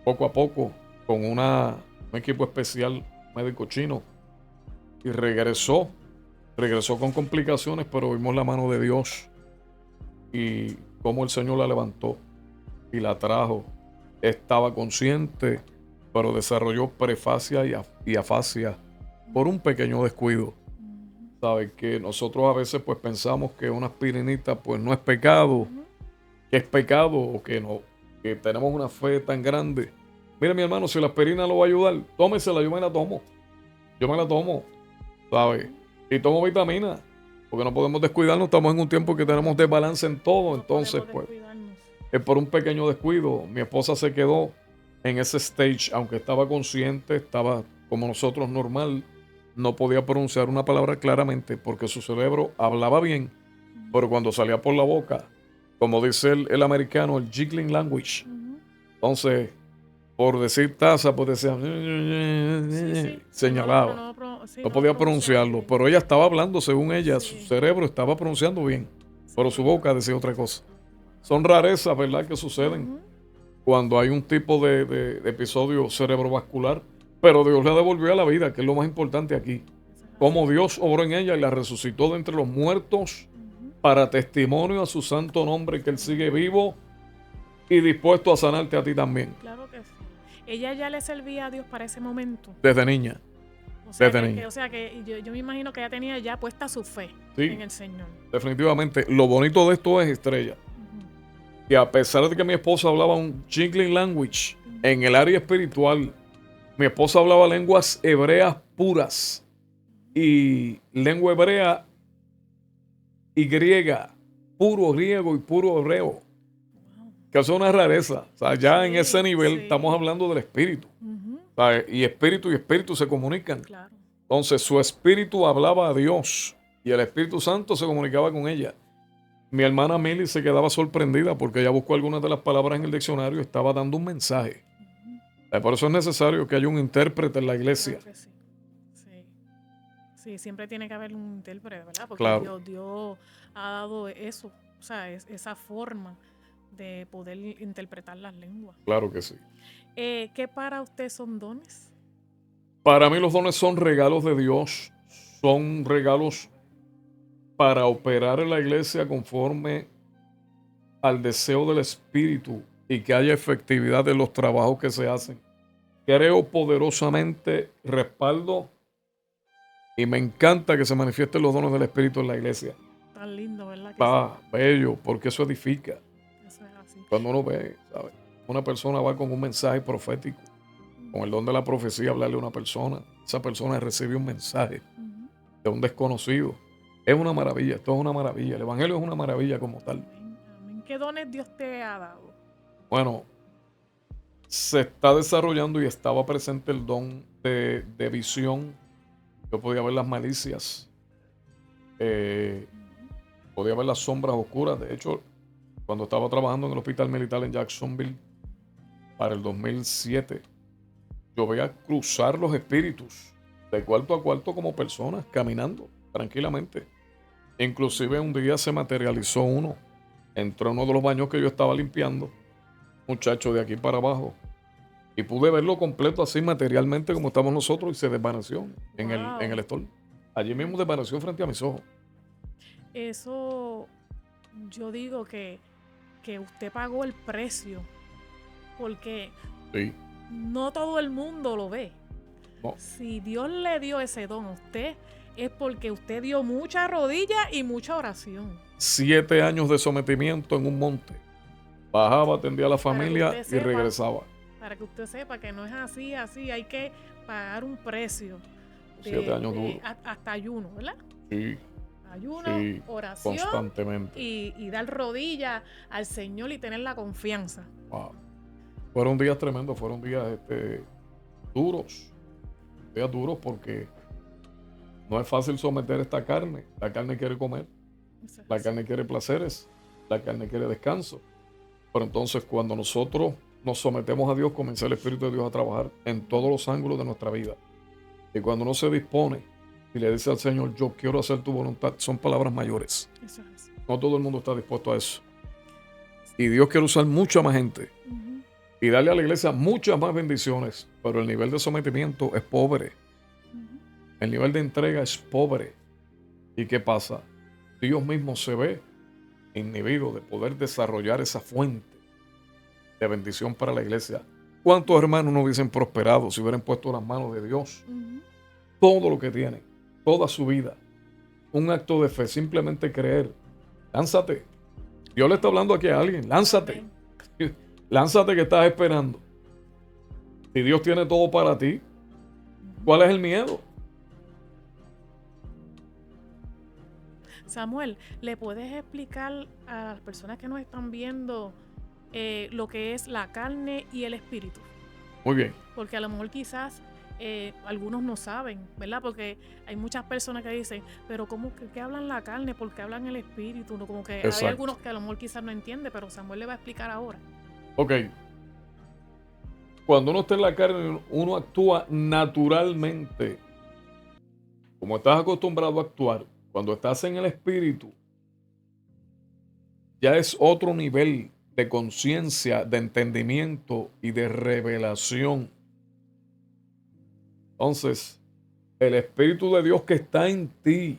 poco a poco con un equipo especial médico chino. Y regresó con complicaciones, pero vimos la mano de Dios y cómo el Señor la levantó y la trajo. Estaba consciente, pero desarrolló prefasia y afasia por un pequeño descuido. Sabe que nosotros a veces pues pensamos que una aspirinita pues no es pecado, que es pecado o que no, que tenemos una fe tan grande. Mire, mi hermano, si la aspirina lo va a ayudar, tómesela, yo me la tomo, ¿sabe? Y tomo vitamina, porque no podemos descuidarnos, estamos en un tiempo que tenemos desbalance en todo, entonces pues es por un pequeño descuido. Mi esposa se quedó en ese stage, aunque estaba consciente, estaba como nosotros normal, no podía pronunciar una palabra claramente porque su cerebro hablaba bien, pero cuando salía por la boca, como dice el americano, el jiggling language, entonces, por decir taza, pues decía, señalaba, no podía pronunciarlo, pero ella estaba hablando según ella, su cerebro estaba pronunciando bien, pero su boca decía otra cosa. Son rarezas, ¿verdad?, que suceden cuando hay un tipo de episodio cerebrovascular, pero Dios la devolvió a la vida, que es lo más importante aquí. Como Dios obró en ella y la resucitó de entre los muertos para testimonio a su santo nombre, que Él sigue vivo y dispuesto a sanarte a ti también. Claro que sí. Ella ya le servía a Dios para ese momento. Desde niña. O sea que yo me imagino que ella tenía ya puesta su fe en el Señor. Definitivamente. Lo bonito de esto es, Estrella, que a pesar de que mi esposa hablaba un jiggling language en el área espiritual, mi esposa hablaba lenguas hebreas puras y lengua hebrea y griega, puro griego y puro hebreo, que es una rareza. O sea, ya en ese nivel estamos hablando del espíritu. Y espíritu se comunican. Claro. Entonces su espíritu hablaba a Dios y el Espíritu Santo se comunicaba con ella. Mi hermana Milly se quedaba sorprendida porque ella buscó algunas de las palabras en el diccionario y estaba dando un mensaje. Por eso es necesario que haya un intérprete en la iglesia. Sí, siempre tiene que haber un intérprete, ¿verdad? Porque claro. Dios ha dado eso, o sea, esa forma de poder interpretar las lenguas. Claro que sí. ¿Qué para usted son dones? Para mí los dones son regalos de Dios, son regalos para operar en la iglesia conforme al deseo del Espíritu y que haya efectividad en los trabajos que se hacen. Creo poderosamente, respaldo y me encanta que se manifiesten los dones del Espíritu en la iglesia. Tan lindo, ¿verdad? Bello, porque eso edifica. Eso es así. Cuando uno ve, ¿sabes? Una persona va con un mensaje profético, con el don de la profecía, hablarle a una persona. Esa persona recibe un mensaje de un desconocido. Es una maravilla, esto es una maravilla. El evangelio es una maravilla como tal. Amén. ¿Qué dones Dios te ha dado? Bueno, se está desarrollando y estaba presente el don de visión. Yo podía ver las malicias, podía ver las sombras oscuras. De hecho, cuando estaba trabajando en el hospital militar en Jacksonville para el 2007, yo veía cruzar los espíritus de cuarto a cuarto como personas caminando tranquilamente. Inclusive un día se materializó uno. Entró en uno de los baños que yo estaba limpiando, muchacho de aquí para abajo. Y pude verlo completo así materialmente como estamos nosotros y se desvaneció en Wow. el store. Allí mismo desvaneció frente a mis ojos. Eso, yo digo que usted pagó el precio, porque Sí. no todo el mundo lo ve. No. Si Dios le dio ese don a usted, es porque usted dio mucha rodilla y mucha oración. 7 años de sometimiento en un monte. Bajaba, atendía a la familia usted y sepa. regresaba. Para que usted sepa que no es así, hay que pagar un precio. 7 años duros. Hasta ayuno, ¿verdad? Sí, Ayuno, sí, oración constantemente. y dar rodilla al Señor y tener la confianza. Wow. Fueron días tremendos, fueron días duros. Días duros porque no es fácil someter esta carne. La carne quiere comer, Eso es la así. carne quiere placeres, la carne quiere descanso. Pero entonces cuando nosotros nos sometemos a Dios, comienza el Espíritu de Dios a trabajar en todos los ángulos de nuestra vida. Y cuando uno se dispone y le dice al Señor, yo quiero hacer tu voluntad, son palabras mayores. Eso es así. No todo el mundo está dispuesto a eso. Y Dios quiere usar mucha más gente Ujú. y darle a la iglesia muchas más bendiciones, pero el nivel de sometimiento es pobre. Ujú. El nivel de entrega es pobre. ¿Y qué pasa? Dios mismo se ve inhibido de poder desarrollar esa fuente de bendición para la iglesia. ¿Cuántos hermanos no hubiesen prosperado si hubieran puesto las manos de Dios? Ujú. Todo lo que tienen, toda su vida. Un acto de fe, simplemente creer. Lánzate. Dios le está hablando aquí a alguien. Lánzate. Amén. Lánzate que estás esperando. Si Dios tiene todo para ti, ¿cuál es el miedo? Samuel, ¿le puedes explicar a las personas que nos están viendo lo que es la carne y el espíritu? Muy bien. Porque a lo mejor quizás algunos no saben, ¿verdad? Porque hay muchas personas que dicen, pero ¿cómo que hablan la carne? ¿Por qué hablan el espíritu? ¿No? Como que Exacto. hay algunos que a lo mejor quizás no entienden, pero Samuel le va a explicar ahora. Ok. Cuando uno está en la carne, uno actúa naturalmente. Como estás acostumbrado a actuar. Cuando estás en el espíritu, ya es otro nivel de conciencia, de entendimiento y de revelación. Entonces, el Espíritu de Dios que está en ti,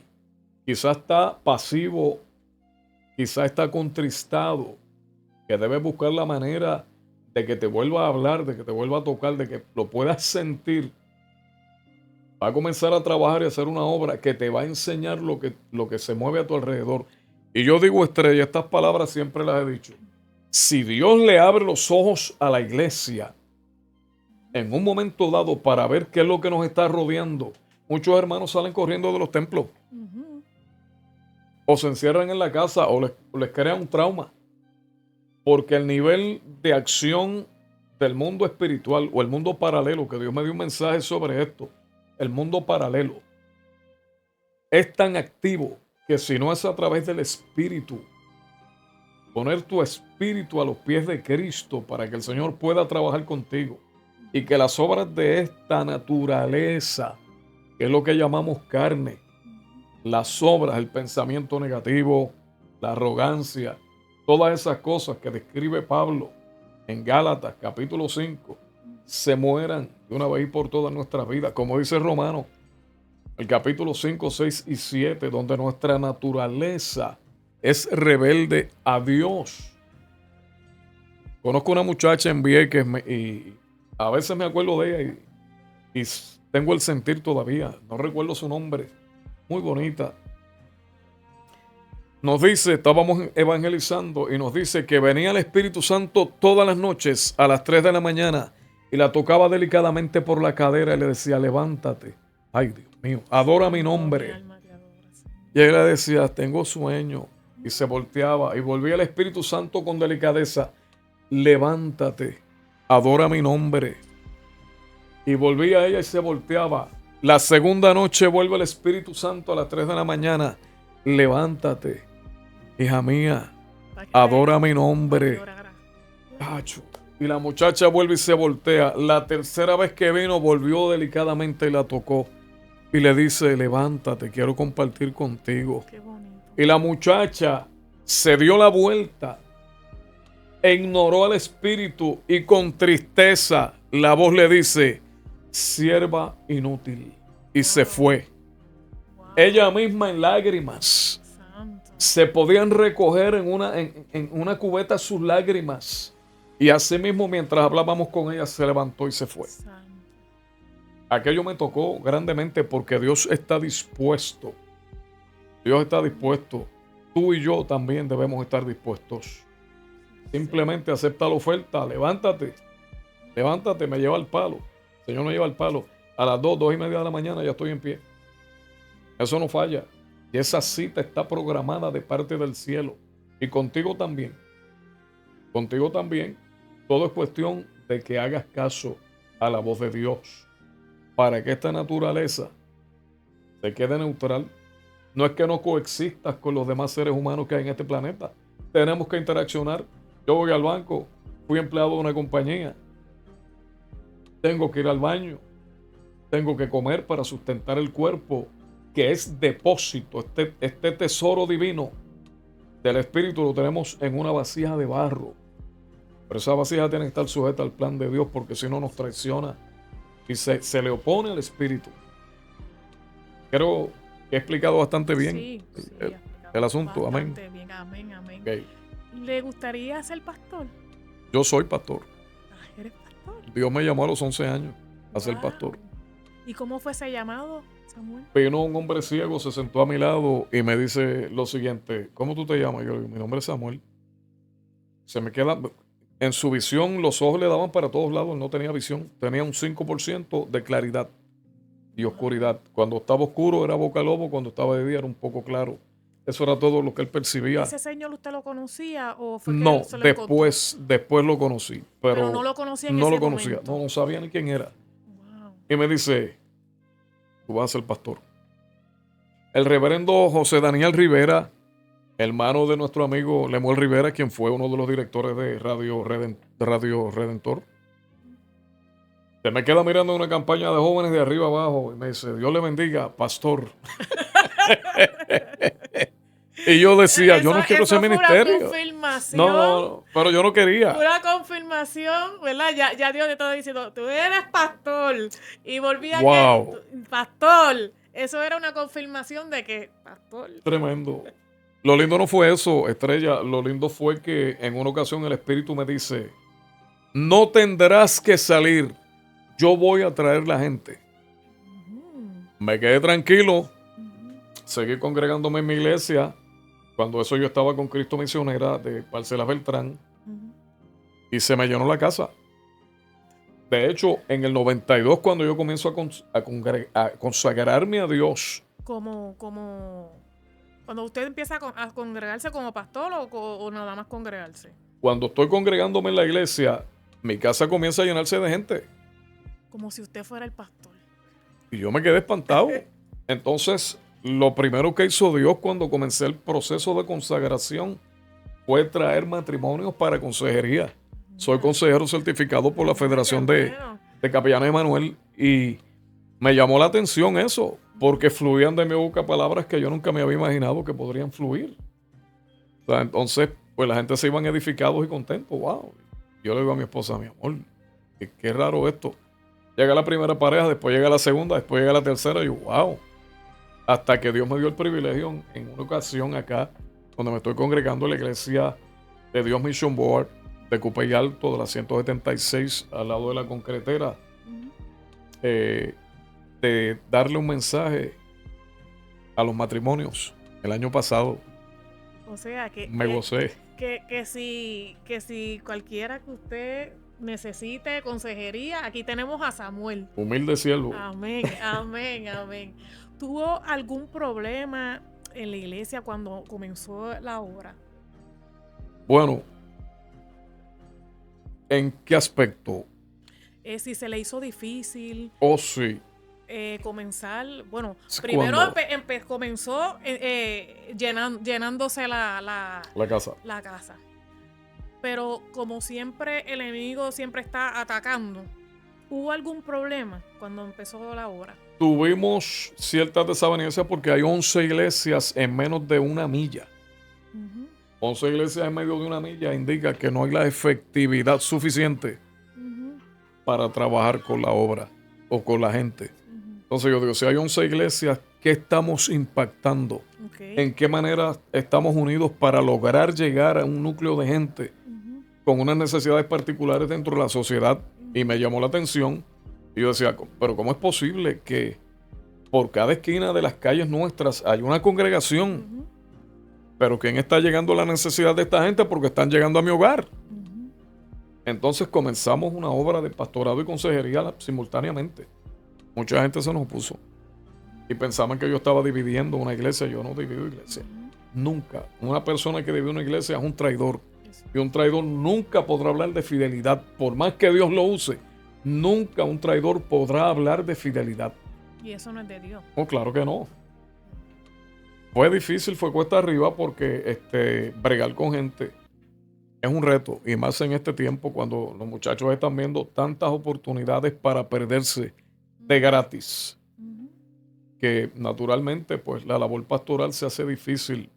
quizás está pasivo, quizás está contristado, que debes buscar la manera de que te vuelva a hablar, de que te vuelva a tocar, de que lo puedas sentir. Va a comenzar a trabajar y a hacer una obra que te va a enseñar lo que se mueve a tu alrededor. Y yo digo, Estrella, estas palabras siempre las he dicho. Si Dios le abre los ojos a la iglesia en un momento dado para ver qué es lo que nos está rodeando, muchos hermanos salen corriendo de los templos. Ujú. O se encierran en la casa o les crean un trauma. Porque el nivel de acción del mundo espiritual o el mundo paralelo, que Dios me dio un mensaje sobre esto, el mundo paralelo, es tan activo que si no es a través del Espíritu, poner tu espíritu a los pies de Cristo para que el Señor pueda trabajar contigo y que las obras de esta naturaleza, que es lo que llamamos carne, las obras, el pensamiento negativo, la arrogancia, todas esas cosas que describe Pablo en Gálatas capítulo 5, se mueran de una vez y por todas nuestras vidas, como dice Romano, el capítulo 5, 6 y 7, donde nuestra naturaleza es rebelde a Dios. Conozco una muchacha en Vieques y a veces me acuerdo de ella y tengo el sentir todavía, no recuerdo su nombre, muy bonita. Nos dice, estábamos evangelizando y nos dice que venía el Espíritu Santo todas las noches a las 3 de la mañana y la tocaba delicadamente por la cadera y le decía, levántate. Ay, Dios mío, adora mi nombre. Mi alma te adora, Señor. Y ella le decía, tengo sueño. Y se volteaba y volvía el Espíritu Santo con delicadeza, levántate, adora mi nombre. Y volvía ella y se volteaba. La segunda noche vuelve el Espíritu Santo a las 3 de la mañana, levántate, hija mía, adora mi nombre. Pacho. Y la muchacha vuelve y se voltea. La tercera vez que vino, volvió delicadamente y la tocó. Y le dice, levántate, quiero compartir contigo. Qué bonito. Y la muchacha se dio la vuelta e ignoró al espíritu y con tristeza la voz le dice, sierva inútil, y se fue. Wow. Ella misma en lágrimas. Santo. Se podían recoger en una cubeta sus lágrimas. Y así mismo mientras hablábamos con ella se levantó y se fue. Santo. Aquello me tocó grandemente porque Dios está dispuesto. Dios está dispuesto. Tú y yo también debemos estar dispuestos. Simplemente acepta la oferta. Levántate. Levántate, me lleva al palo. El Señor me lleva al palo. A las 2:30 de la mañana ya estoy en pie. Eso no falla. Y esa cita está programada de parte del cielo. Y contigo también. Contigo también. Todo es cuestión de que hagas caso a la voz de Dios. Para que esta naturaleza se quede neutral. No es que no coexistas con los demás seres humanos que hay en este planeta. Tenemos que interaccionar. Yo voy al banco. Fui empleado de una compañía. Tengo que ir al baño. Tengo que comer para sustentar el cuerpo, que es depósito. Este tesoro divino del Espíritu lo tenemos en una vasija de barro. Pero esa vasija tiene que estar sujeta al plan de Dios, porque si no nos traiciona y se le opone al Espíritu. Creo que he explicado bastante bien Sí, el asunto. Amén. Bien, amén, amén. Okay. ¿Le gustaría ser pastor? Yo soy pastor. Ay, ¿eres pastor? Dios me llamó a los 11 años a ser Wow. pastor. ¿Y cómo fue ese llamado, Samuel? Vino un hombre ciego, se sentó a mi lado y me dice lo siguiente: ¿cómo tú te llamas? Yo le digo, mi nombre es Samuel. Se me queda, en su visión los ojos le daban para todos lados, él no tenía visión, tenía un 5% de claridad y oscuridad. Cuando estaba oscuro era boca lobo, cuando estaba de día era un poco claro. Eso era todo lo que él percibía. ¿Ese señor usted lo conocía o fue que No, se lo encontró? después lo conocí, pero no lo conocía en no ese lo conocía, momento. no sabía ni quién era. Wow. Y me dice, tú vas a ser pastor. El reverendo José Daniel Rivera, hermano de nuestro amigo Lemuel Rivera, quien fue uno de los directores de Radio Redentor, se me queda mirando una campaña de jóvenes de arriba abajo y me dice, Dios le bendiga, pastor. Y yo decía, yo no quiero ese ministerio. Una confirmación. No, pero yo no quería. Una confirmación, ¿verdad? Ya Dios te estaba diciendo, tú eres pastor. Y volví a Wow. que, pastor. Eso era una confirmación de que, pastor. Tremendo. Lo lindo no fue eso, Estrella. Lo lindo fue que en una ocasión el Espíritu me dice, no tendrás que salir. Yo voy a traer la gente. Me quedé tranquilo. Seguí congregándome en mi iglesia. Cuando eso yo estaba con Cristo Misionera de Parcelas Beltrán. Y se me llenó la casa. De hecho, en el 92, cuando yo comienzo a consagrarme a Dios. Como cuando usted empieza a congregarse como pastor o nada más congregarse. Cuando estoy congregándome en la iglesia, mi casa comienza a llenarse de gente. Como si usted fuera el pastor. Y yo me quedé espantado. Entonces, lo primero que hizo Dios cuando comencé el proceso de consagración fue traer matrimonios para consejería. Soy consejero certificado por la Federación de Capellanes de Manuel y me llamó la atención eso, porque fluían de mi boca palabras que yo nunca me había imaginado que podrían fluir. O sea, entonces, pues la gente se iban edificados y contentos. Wow. Yo le digo a mi esposa, mi amor, qué raro esto. Llega la primera pareja, después llega la segunda, después llega la tercera y yo, wow. Hasta que Dios me dio el privilegio en una ocasión acá, donde me estoy congregando en la iglesia de Dios Mission Board de Cupey Alto, de la 176, al lado de la concretera, de darle un mensaje a los matrimonios el año pasado. O sea, que me gocé. Que si cualquiera que usted necesite consejería, aquí tenemos a Samuel. Humilde siervo. Amén, amén, amén. ¿Tuvo algún problema en la iglesia cuando comenzó la obra? Bueno, ¿en qué aspecto? Si se le hizo difícil. Oh, sí. Comenzar, bueno, primero comenzó llenándose la casa. La casa. Pero como siempre, el enemigo siempre está atacando. ¿Hubo algún problema cuando empezó la obra? Tuvimos ciertas desavenencias porque hay 11 iglesias en menos de una milla. 11 iglesias en medio de una milla indica que no hay la efectividad suficiente para trabajar con la obra o con la gente. Entonces yo digo, si hay 11 iglesias, ¿qué estamos impactando? ¿En qué manera estamos unidos para lograr llegar a un núcleo de gente con unas necesidades particulares dentro de la sociedad? Y me llamó la atención. Y yo decía, pero ¿cómo es posible que por cada esquina de las calles nuestras hay una congregación? Pero ¿quién está llegando a la necesidad de esta gente? Porque están llegando a mi hogar. Entonces comenzamos una obra de pastorado y consejería simultáneamente. Mucha gente se nos opuso y pensaban que yo estaba dividiendo una iglesia. Yo no divido iglesia. Nunca. Una persona que divide una iglesia es un traidor. Y un traidor nunca podrá hablar de fidelidad. Por más que Dios lo use, nunca un traidor podrá hablar de fidelidad. Y eso no es de Dios. Oh, claro que no. Fue difícil, fue cuesta arriba porque bregar con gente es un reto. Y más en este tiempo cuando los muchachos están viendo tantas oportunidades para perderse de gratis. Que naturalmente pues la labor pastoral se hace difícil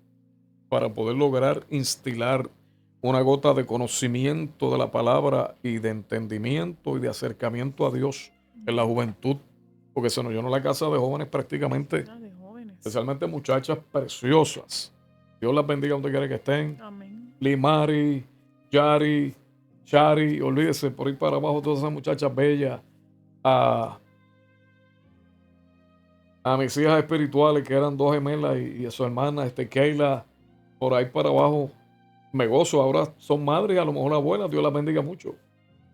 para poder lograr instilar una gota de conocimiento de la palabra y de entendimiento y de acercamiento a Dios en la juventud, porque se nos llenó la casa de jóvenes prácticamente, especialmente muchachas preciosas. Dios las bendiga donde quiera que estén. Amén. Limari, Yari, Chari, olvídese, por ir para abajo todas esas muchachas bellas, a mis hijas espirituales que eran 2 gemelas y a su hermana Keila, por ahí para abajo. Me gozo, ahora son madres y a lo mejor abuelas, Dios las bendiga mucho.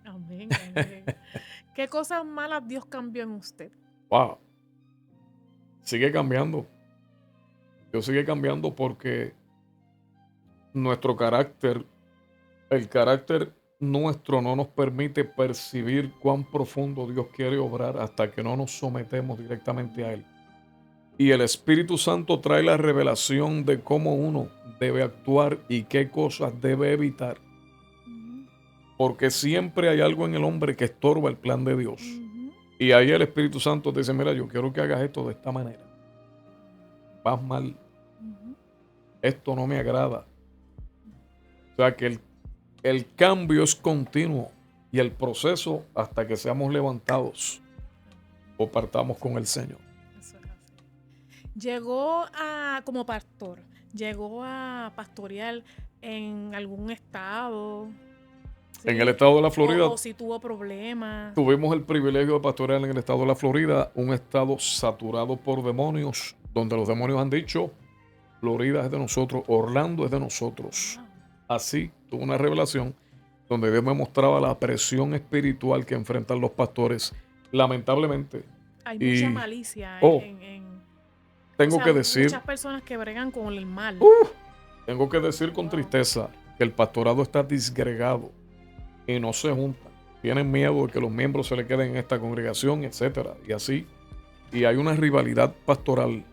Amén, amén. ¿Qué cosas malas Dios cambió en usted? Wow. Sigue cambiando. Dios sigue cambiando porque nuestro carácter, el carácter nuestro no nos permite percibir cuán profundo Dios quiere obrar hasta que no nos sometemos directamente a Él. Y el Espíritu Santo trae la revelación de cómo uno debe actuar y qué cosas debe evitar. Porque siempre hay algo en el hombre que estorba el plan de Dios. Y ahí el Espíritu Santo te dice, mira, yo quiero que hagas esto de esta manera. Vas mal. Esto no me agrada. O sea que el cambio es continuo y el proceso hasta que seamos levantados o partamos con el Señor. Llegó como pastor, llegó a pastorear en algún estado. ¿Sí? En el estado de la Florida. O si tuvo problemas. Tuvimos el privilegio de pastorear en el estado de la Florida, un estado saturado por demonios, donde los demonios han dicho, Florida es de nosotros, Orlando es de nosotros. Así tuve una revelación donde Dios me mostraba la presión espiritual que enfrentan los pastores, lamentablemente. Hay mucha malicia tengo que decir, muchas personas que bregan con el mal. Tengo que decir con tristeza que el pastorado está disgregado y no se juntan. Tienen miedo de que los miembros se le queden en esta congregación, etcétera, y así. Y hay una rivalidad pastoral.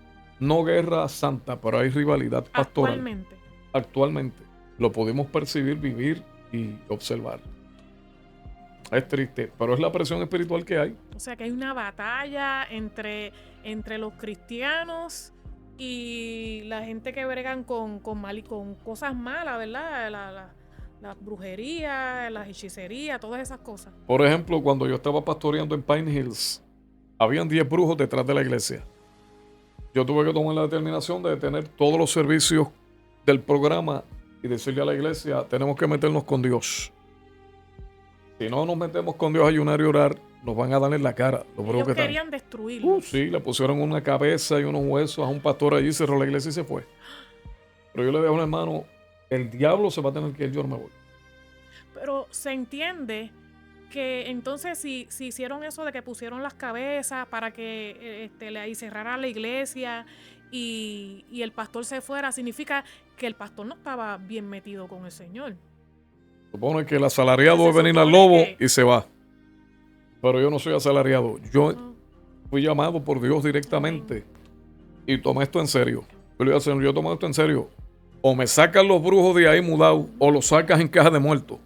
No guerra santa, pero hay rivalidad pastoral. Actualmente. Lo pudimos percibir, vivir y observar. Es triste, pero es la presión espiritual que hay. O sea que hay una batalla entre los cristianos y la gente que bregan con mal y con cosas malas, ¿verdad? La brujería, las hechicerías, todas esas cosas. Por ejemplo, cuando yo estaba pastoreando en Pine Hills, habían 10 brujos detrás de la iglesia. Yo tuve que tomar la determinación de detener todos los servicios del programa y decirle a la iglesia, tenemos que meternos con Dios. Si no nos metemos con Dios a ayunar y orar, nos van a dar en la cara. Ellos querían destruirlo. Sí, le pusieron una cabeza y unos huesos a un pastor allí, cerró la iglesia y se fue. Pero yo le dije a un hermano, el diablo se va a tener que ir, yo no me voy. Pero se entiende que entonces si hicieron eso de que pusieron las cabezas para que y cerrara la iglesia y el pastor se fuera, significa que el pastor no estaba bien metido con el Señor. Supone que el asalariado es venir al lobo y se va. Pero yo no soy asalariado. Yo fui llamado por Dios directamente y tomé esto en serio. Yo le dije al Señor, yo tomé esto en serio. O me sacan los brujos de ahí mudados o los sacas en caja de muertos.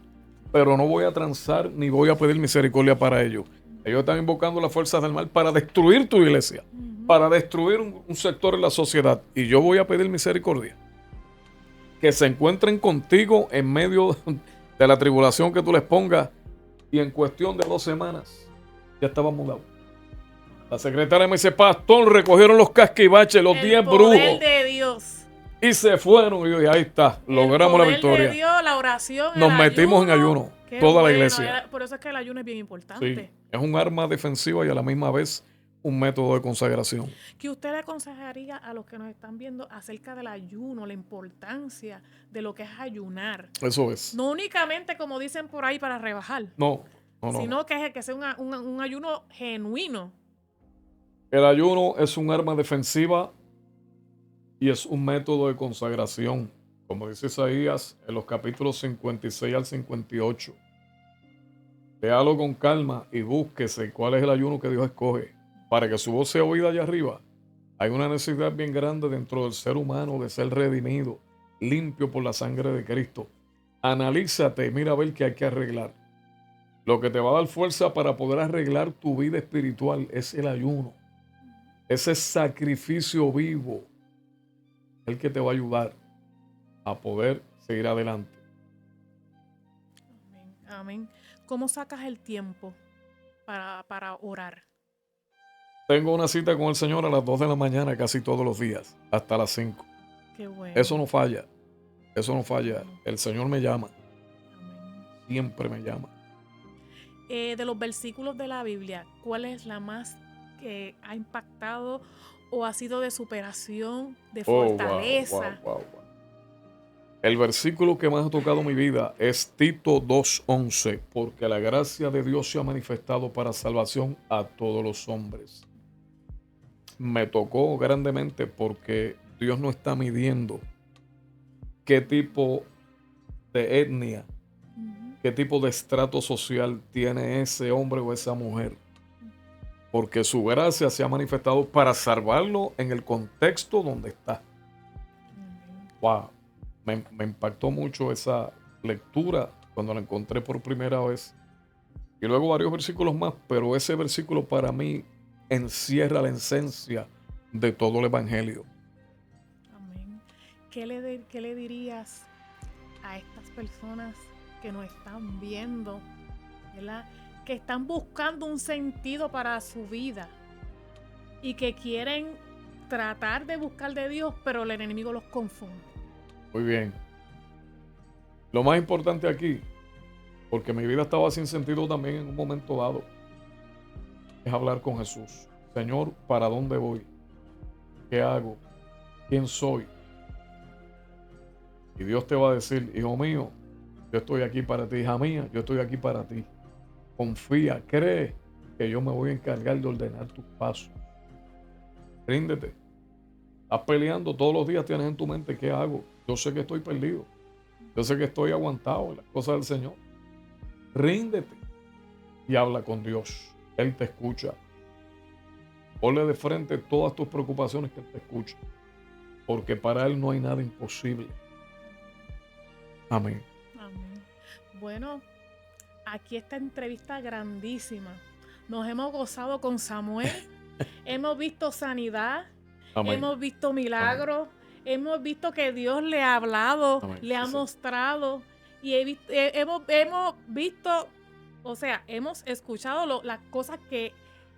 Pero no voy a transar ni voy a pedir misericordia para ellos. Ellos están invocando las fuerzas del mal para destruir tu iglesia, para destruir un sector en la sociedad. Y yo voy a pedir misericordia. Que se encuentren contigo en medio de la tribulación que tú les pongas. Y en cuestión de 2 semanas ya estaban mudados. La secretaria me dice, pastor, recogieron los casquivaches, los 10 brujos. El poder de Dios. Y se fueron. Y yo dije, ahí está, logramos la victoria. El poder de Dios, la oración, nos metimos en ayuno, toda la iglesia. Por eso es que el ayuno es bien importante. Sí, es un arma defensiva y a la misma vez un método de consagración. ¿Qué usted le aconsejaría a los que nos están viendo acerca del ayuno, la importancia de lo que es ayunar? Eso es. No únicamente, como dicen por ahí, para rebajar. No. Sino que sea un ayuno genuino. El ayuno es un arma defensiva y es un método de consagración. Como dice Isaías en los capítulos 56 al 58. Léalo con calma y búsquese cuál es el ayuno que Dios escoge. Para que su voz sea oída allá arriba, hay una necesidad bien grande dentro del ser humano de ser redimido, limpio por la sangre de Cristo. Analízate y mira a ver qué hay que arreglar. Lo que te va a dar fuerza para poder arreglar tu vida espiritual es el ayuno. Ese sacrificio vivo, el que te va a ayudar a poder seguir adelante. Amén. Amén. ¿Cómo sacas el tiempo para orar? Tengo una cita con el Señor a las 2 de la mañana casi todos los días, hasta las 5. Qué bueno. Eso no falla. Eso no falla. El Señor me llama. Amén. Siempre me llama. De los versículos de la Biblia, ¿cuál es la más que ha impactado o ha sido de superación, de fortaleza? Wow. El versículo que más ha tocado mi vida es Tito 2:11, porque la gracia de Dios se ha manifestado para salvación a todos los hombres. Me tocó grandemente porque Dios no está midiendo qué tipo de etnia, qué tipo de estrato social tiene ese hombre o esa mujer. Porque su gracia se ha manifestado para salvarlo en el contexto donde está. Wow. Me impactó mucho esa lectura cuando la encontré por primera vez. Y luego varios versículos más, pero ese versículo para mí encierra la esencia de todo el evangelio. Amén. ¿Qué le dirías a estas personas que nos están viendo, ¿verdad? Que están buscando un sentido para su vida y que quieren tratar de buscar de Dios, pero el enemigo los confunde? Muy bien. Lo más importante aquí, porque mi vida estaba sin sentido también en un momento dado, es hablar con Jesús. Señor, ¿para dónde voy? ¿Qué hago? ¿Quién soy? Y Dios te va a decir, hijo mío, yo estoy aquí para ti, hija mía, yo estoy aquí para ti. Confía, cree que yo me voy a encargar de ordenar tus pasos. Ríndete. Estás peleando todos los días, tienes en tu mente, ¿qué hago? Yo sé que estoy perdido. Yo sé que estoy aguantado en las cosas del Señor. Ríndete y habla con Dios. Él te escucha. Ponle de frente todas tus preocupaciones, que Él te escucha. Porque para Él no hay nada imposible. Amén. Amén. Bueno, aquí esta entrevista grandísima. Nos hemos gozado con Samuel. Hemos visto sanidad. Amén. Hemos visto milagros. Amén. Hemos visto que Dios le ha hablado, amén, le ha mostrado. Y hemos visto, o sea, hemos escuchado las cosas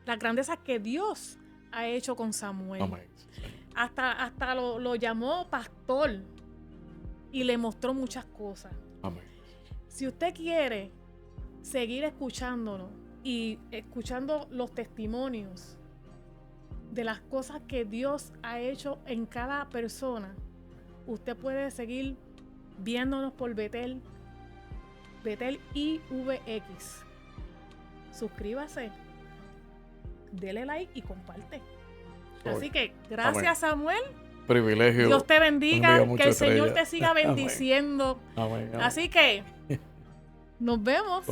las grandezas que Dios ha hecho con Samuel. Amén. Hasta lo llamó pastor y le mostró muchas cosas. Amén. Si usted quiere seguir escuchándonos y escuchando los testimonios de las cosas que Dios ha hecho en cada persona, usted puede seguir viéndonos por Betel IVX. Suscríbase, dele like y comparte. Así que gracias, amén, Samuel. Privilegio. Dios te bendiga, que el Señor te siga bendiciendo. Amén. Así que nos vemos.